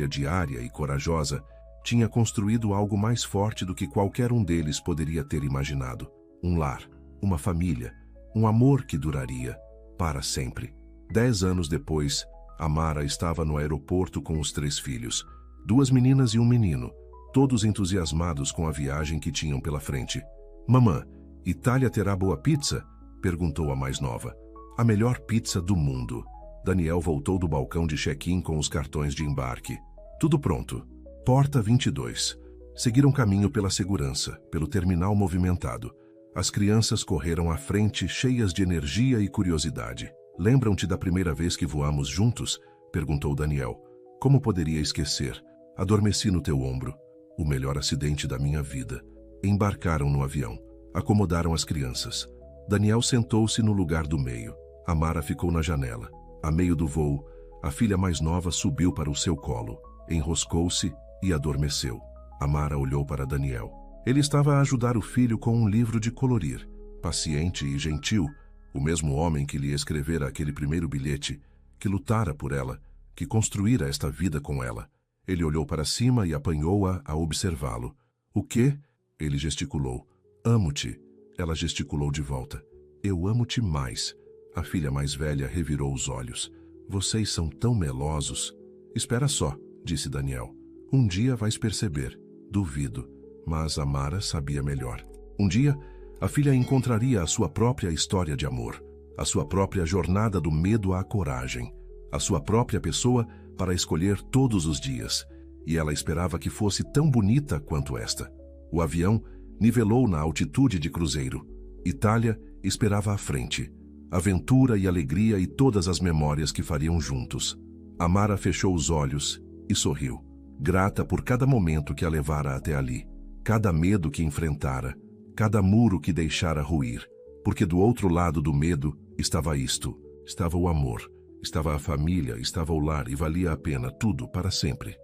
diária e corajosa, tinha construído algo mais forte do que qualquer um deles poderia ter imaginado. Um lar, uma família, um amor que duraria para sempre. 10 anos depois, Amara estava no aeroporto com os 3 filhos, 2 meninas e um menino, todos entusiasmados com a viagem que tinham pela frente. Mamã, Itália terá boa pizza? Perguntou a mais nova. A melhor pizza do mundo. Daniel voltou do balcão de check-in com os cartões de embarque. Tudo pronto. Porta 22. Seguiram caminho pela segurança, pelo terminal movimentado. As crianças correram à frente, cheias de energia e curiosidade. Lembram-te da primeira vez que voamos juntos? Perguntou Daniel. Como poderia esquecer? Adormeci no teu ombro. O melhor acidente da minha vida. Embarcaram no avião. Acomodaram as crianças. Daniel sentou-se no lugar do meio. Amara ficou na janela. A meio do voo, a filha mais nova subiu para o seu colo, enroscou-se e adormeceu. Amara olhou para Daniel. Ele estava a ajudar o filho com um livro de colorir. Paciente e gentil, o mesmo homem que lhe escrevera aquele primeiro bilhete, que lutara por ela, que construíra esta vida com ela. Ele olhou para cima e apanhou-a a observá-lo. O quê? Ele gesticulou. Amo-te. Ela gesticulou de volta. Eu amo-te mais. A filha mais velha revirou os olhos. Vocês são tão melosos. Espera só, disse Daniel. Um dia vais perceber. Duvido. Mas Amara sabia melhor. Um dia, a filha encontraria a sua própria história de amor, a sua própria jornada do medo à coragem, a sua própria pessoa para escolher todos os dias. E ela esperava que fosse tão bonita quanto esta. O avião nivelou na altitude de cruzeiro. Itália esperava à frente. Aventura e alegria e todas as memórias que fariam juntos. Amara fechou os olhos e sorriu, grata por cada momento que a levara até ali, cada medo que enfrentara, cada muro que deixara ruir, porque do outro lado do medo estava isto, estava o amor, estava a família, estava o lar e valia a pena tudo para sempre.